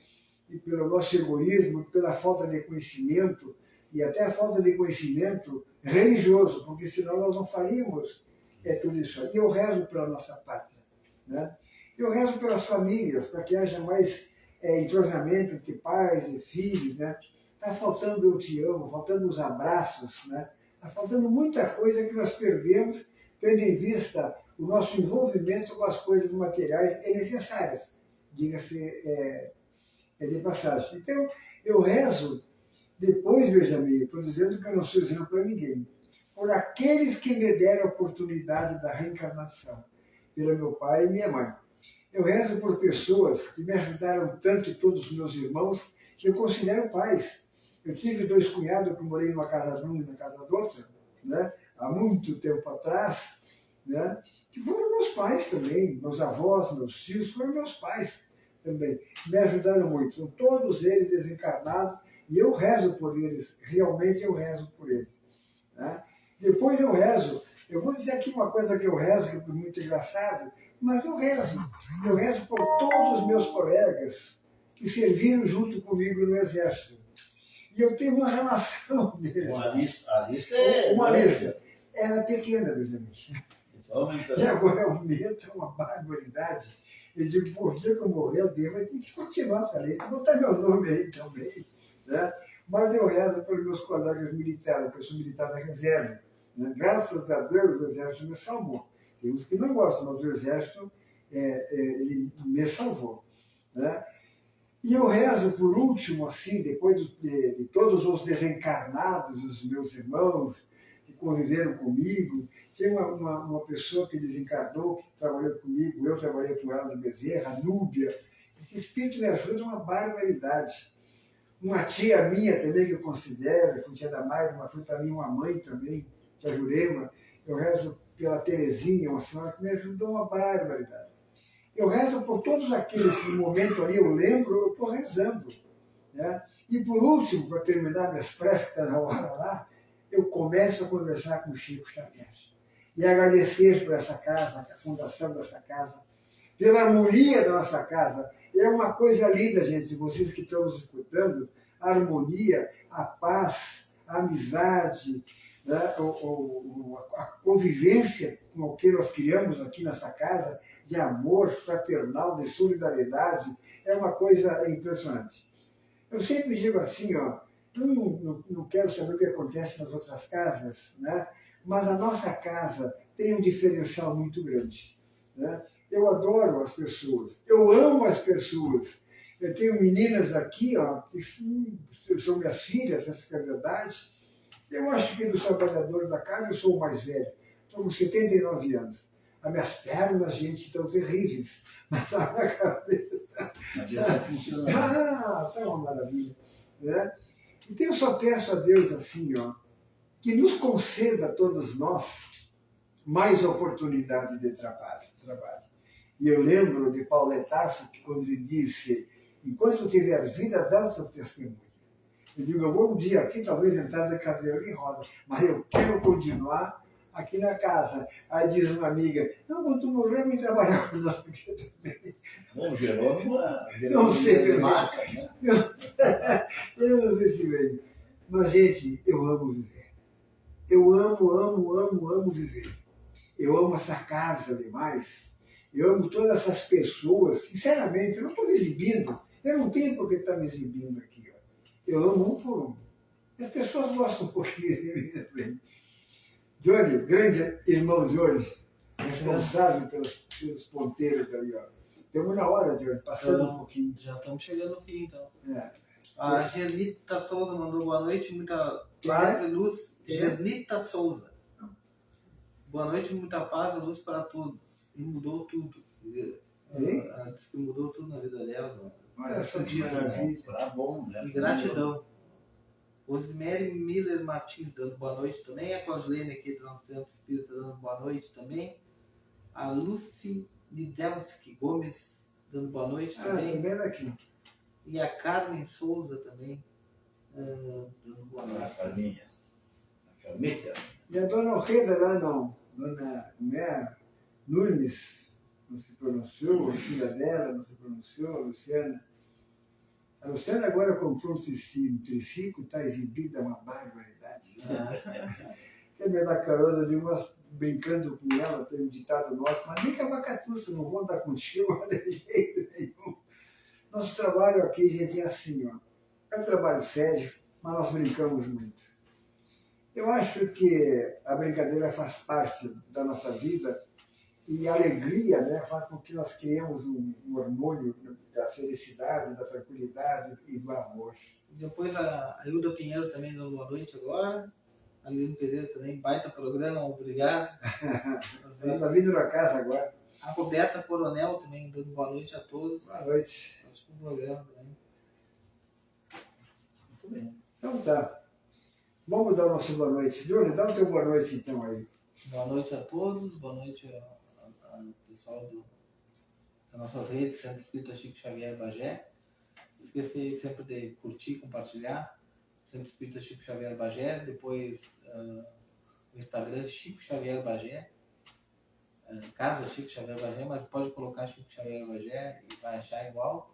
e pelo nosso egoísmo, pela falta de conhecimento, e até a falta de conhecimento religioso, porque senão nós não faríamos tudo isso. E eu rezo pela nossa pátria. Né? Eu rezo pelas famílias, para que haja mais entrosamento entre pais e filhos. Né? Está faltando eu te amo, faltando os abraços, né? Está faltando muita coisa que nós perdemos, tendo em vista o nosso envolvimento com as coisas materiais e necessárias, diga-se de passagem. Então, eu rezo, depois, Benjamin, estou dizendo que eu não sou exemplo para ninguém, por aqueles que me deram a oportunidade da reencarnação, pelo meu pai e minha mãe. Eu rezo por pessoas que me ajudaram tanto, e todos os meus irmãos, que eu considero pais. Eu tive 2 cunhados que morei numa casa de um e na casa de outra, né? Há muito tempo atrás, né? Que foram meus pais também, meus avós, meus tios, foram meus pais também. Me ajudaram muito. São todos eles desencarnados e eu rezo por eles, realmente eu rezo por eles. Né? Depois eu rezo, eu vou dizer aqui uma coisa que eu rezo, que é muito engraçado, mas eu rezo por todos os meus colegas que serviram junto comigo no Exército. E eu tenho uma relação deles. A lista é... Uma lista. Era pequena, meus amigos. E agora aumenta uma barbaridade. Eu digo, por dia que eu morrer, alguém vai ter que continuar essa lista, botar meu nome aí também. Né? Mas eu rezo pelos meus colegas militares, porque eu sou militar da reserva. Né? Graças a Deus, o Exército me salvou. Tem uns que não gostam, mas o Exército ele me salvou. Né? E eu rezo, por último, assim, depois de todos os desencarnados, os meus irmãos que conviveram comigo, tem uma pessoa que desencarnou, que trabalhou comigo, eu trabalhei com ela no Bezerra, a Núbia. Esse espírito me ajuda uma barbaridade. Uma tia minha também, que eu considero, foi tia da Maia, mas foi para mim uma mãe também, tia Jurema. Eu rezo pela Terezinha, uma senhora que me ajudou uma barbaridade. Eu rezo por todos aqueles que no momento ali eu lembro, eu estou rezando. Né? E por último, para terminar minhas preces, que está na hora lá, eu começo a conversar com o Chico Xavier. E agradecer por essa casa, a fundação dessa casa, pela harmonia da nossa casa. É uma coisa linda, gente, vocês que estão nos escutando, a harmonia, a paz, a amizade, né? A convivência com o que nós criamos aqui nessa casa, de amor fraternal, de solidariedade, é uma coisa impressionante. Eu sempre digo assim, ó, eu não quero saber o que acontece nas outras casas, né? Mas a nossa casa tem um diferencial muito grande. Né? Eu adoro as pessoas, eu amo as pessoas. Eu tenho meninas aqui, ó, que são minhas filhas, essa é a verdade. Eu acho que dos trabalhadores da casa eu sou o mais velho, Estou com 79 anos. As minhas pernas, gente, estão terríveis. Mas a minha cabeça... Mas essa funciona. Tá uma maravilha. Né? Então eu só peço a Deus assim, ó, que nos conceda a todos nós mais oportunidade de trabalho. E eu lembro de Paulo Etasso, que quando ele disse, enquanto tiver vida, dá o seu testemunho. Eu digo, eu vou um dia aqui, talvez entrar na cadeira de roda, mas eu quero continuar aqui na casa. Aí diz uma amiga, não, quando tu morrer, vem trabalhar conosco aqui também. Bom, Jerônimo Não sei se é marca, né? Eu não sei se veio. Mas, gente, eu amo viver. Eu amo viver. Eu amo essa casa demais. Eu amo todas essas pessoas. Sinceramente, eu não estou me exibindo. Eu não tenho por que estar me exibindo aqui. Ó. Eu amo um por um. E as pessoas gostam um pouquinho de mim também. Johnny, grande irmão Johnny, responsável pelos ponteiros aí, ó. Estamos na hora, Johnny, passando um pouquinho. Já estamos chegando no fim, então. É. A Gernita Souza mandou boa noite, muita Vai. paz e luz. Gernita Souza. Boa noite, muita paz e luz para todos. E mudou tudo. Ela disse que mudou tudo na vida dela. Né? Olha só que Acredito, né? maravilha. Tá bom, né? E gratidão. Rosemary Miller Martins dando boa noite também. A Claudilene aqui do nosso Centro Espírita dando boa noite também. A Lucy Lidelski Gomes dando boa noite também. Também daqui. E a Carmen Souza também dando boa A noite. Carminha. A Carmita. E a dona Orreda lá, não. Dona Nunes, não se pronunciou. A filha dela não se pronunciou. A Luciana. A Luciana agora comprou um triciclo, está exibida, uma barbaridade. Quer me dar carona de umas brincando com ela, tem um ditado nosso, mas nem cavacatuça, não vão dar contigo de jeito nenhum. Nosso trabalho aqui, gente, é assim, ó. É um trabalho sério, mas nós brincamos muito. Eu acho que a brincadeira faz parte da nossa vida e a alegria, né, faz com que nós criemos um hormônio da felicidade, da tranquilidade e do amor. Depois a Hilda Pinheiro também dando boa noite agora. A Liliane Pereira também, baita programa, obrigado. Ela está vindo na casa agora. A Roberta Coronel também dando boa noite a todos. Boa noite. Ótimo programa também. Muito bem. Então tá. Vamos dar o nosso boa noite. Júlio, dá o teu boa noite então aí. Boa noite a todos, boa noite ao pessoal das nossas redes, Centro Espírita Chico Xavier Bagé. Esqueci sempre de curtir, compartilhar. Centro Espírita Chico Xavier Bagé, depois o Instagram Chico Xavier Bagé, Casa Chico Xavier Bagé, mas pode colocar Chico Xavier Bagé e vai achar igual.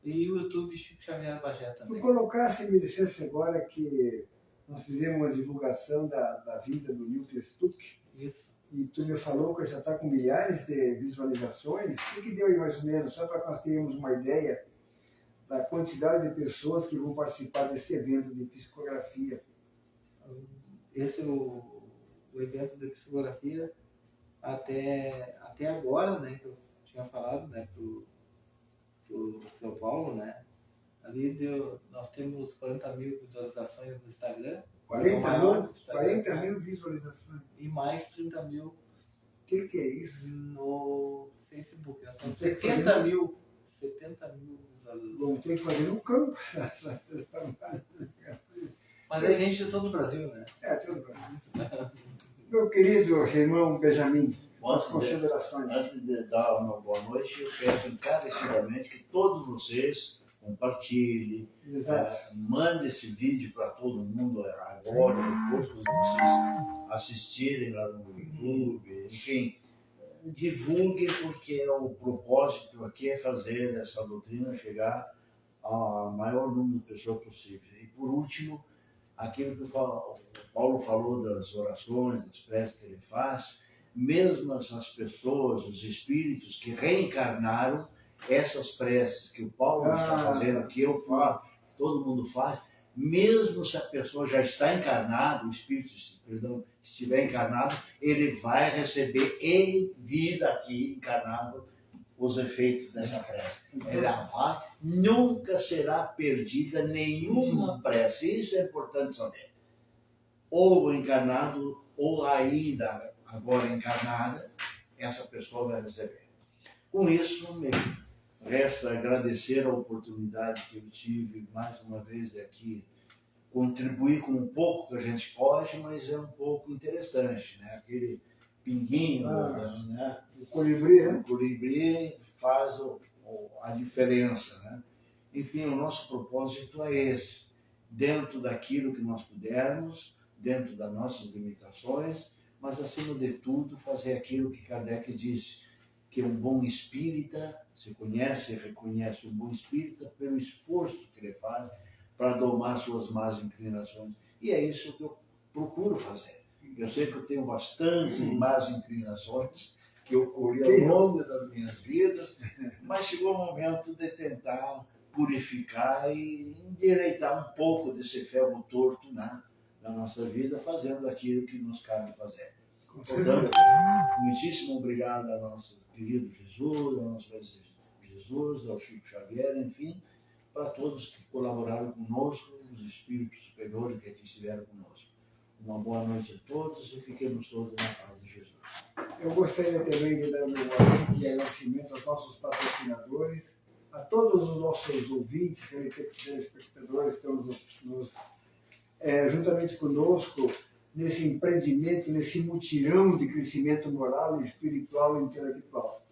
E o YouTube Chico Xavier Bagé Tu também. colocasse, me dissesse agora que nós fizemos uma divulgação da vida do Newton Stuck, Isso. e tu me falou que já está com milhares de visualizações. O que deu aí mais ou menos, só para nós termos uma ideia da quantidade de pessoas que vão participar desse evento de psicografia? Esse é o evento de psicografia até agora, né, que eu tinha falado, né, pro São Paulo, né, ali nós temos 40 mil visualizações no Instagram. 40 mil visualizações. E mais 30 mil O que é isso? no Facebook. Nós temos Tem que 70 mil visualizações. Vamos ter que fazer no campo. Mas é gente de todo o Brasil, né? É, tudo bem. Meu querido irmão Benjamin, as considerações. Antes de dar uma boa noite, eu peço encarecidamente que todos vocês compartilhem, mande esse vídeo para todo mundo agora, depois que vocês assistirem lá no YouTube, enfim, divulguem, porque o propósito aqui é fazer essa doutrina chegar ao maior número de pessoas possível. E por último, aquilo que o Paulo falou das orações, das preces que ele faz, mesmo as pessoas, os espíritos que reencarnaram, essas preces que o Paulo está fazendo, que eu faço, que todo mundo faz, mesmo se a pessoa já está encarnada, o espírito, perdão, estiver encarnado, ele vai receber em vida aqui, encarnado, os efeitos dessa prece. Nunca será perdida nenhuma prece. Isso é importante saber. Ou encarnado, ou ainda agora encarnada, essa pessoa vai receber. Com isso, me resta agradecer a oportunidade que eu tive mais uma vez aqui, contribuir com um pouco que a gente pode, mas é um pouco interessante, né? Aquele pinguinho, né? O colibri, né? O colibri faz a diferença, né? Enfim, o nosso propósito é esse, dentro daquilo que nós pudermos, dentro das nossas limitações, mas acima de tudo fazer aquilo que Kardec disse, que um bom espírita se conhece e reconhece um bom espírita pelo esforço que ele faz para domar suas más inclinações. E é isso que eu procuro fazer. Eu sei que eu tenho bastante más inclinações que ocorreram ao longo das minhas vidas, mas chegou o momento de tentar purificar e endireitar um pouco desse ferro torto, né, na nossa vida, fazendo aquilo que nos cabe fazer. Portanto, muitíssimo obrigado ao nosso querido Jesus, ao nosso mestre Jesus, ao Chico Xavier, enfim, para todos que colaboraram conosco, os espíritos superiores que aqui estiveram conosco. Uma boa noite a todos e fiquemos todos na paz de Jesus. Eu gostaria também de dar meu boa noite e agradecimento aos nossos patrocinadores, a todos os nossos ouvintes, telespectadores que estão juntamente conosco nesse empreendimento, nesse mutirão de crescimento moral, espiritual e intelectual.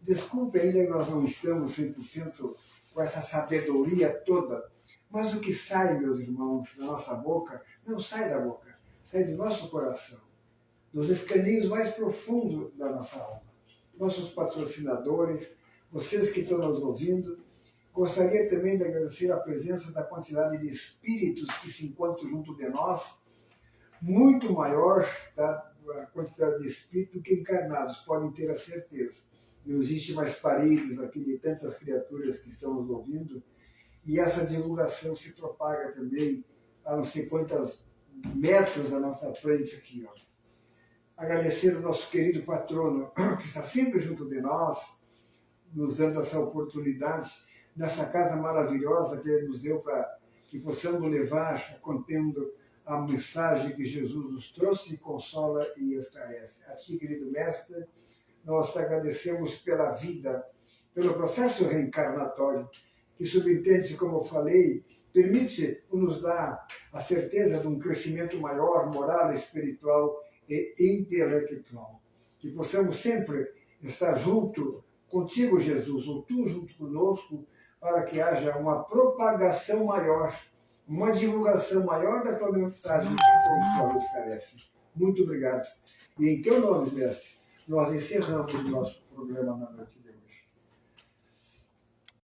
Desculpe ainda que nós não estamos 100% com essa sabedoria toda, mas o que sai, meus irmãos, da nossa boca, não sai da boca, sai do nosso coração, dos escaninhos mais profundos da nossa alma. Nossos patrocinadores, vocês que estão nos ouvindo, gostaria também de agradecer a presença da quantidade de espíritos que se encontram junto de nós, muito maior, tá, a quantidade de espíritos do que encarnados, podem ter a certeza. Não existe mais paredes aqui de tantas criaturas que estão nos ouvindo, e essa divulgação se propaga também a não sei quantos metros à nossa frente aqui. Ó. Agradecer ao nosso querido patrono, que está sempre junto de nós, nos dando essa oportunidade, nessa casa maravilhosa que ele nos deu para que possamos levar, contendo a mensagem que Jesus nos trouxe, consola e esclarece. A ti, querido mestre, nós te agradecemos pela vida, pelo processo reencarnatório, que subentende-se, como eu falei, permite-nos dar a certeza de um crescimento maior, moral, espiritual e intelectual. Que possamos sempre estar junto contigo, Jesus, ou tu junto conosco, para que haja uma propagação maior, uma divulgação maior da tua mensagem que consola e esclarece. Muito obrigado. E em teu nome, mestre, nós encerramos o nosso programa na noite de hoje.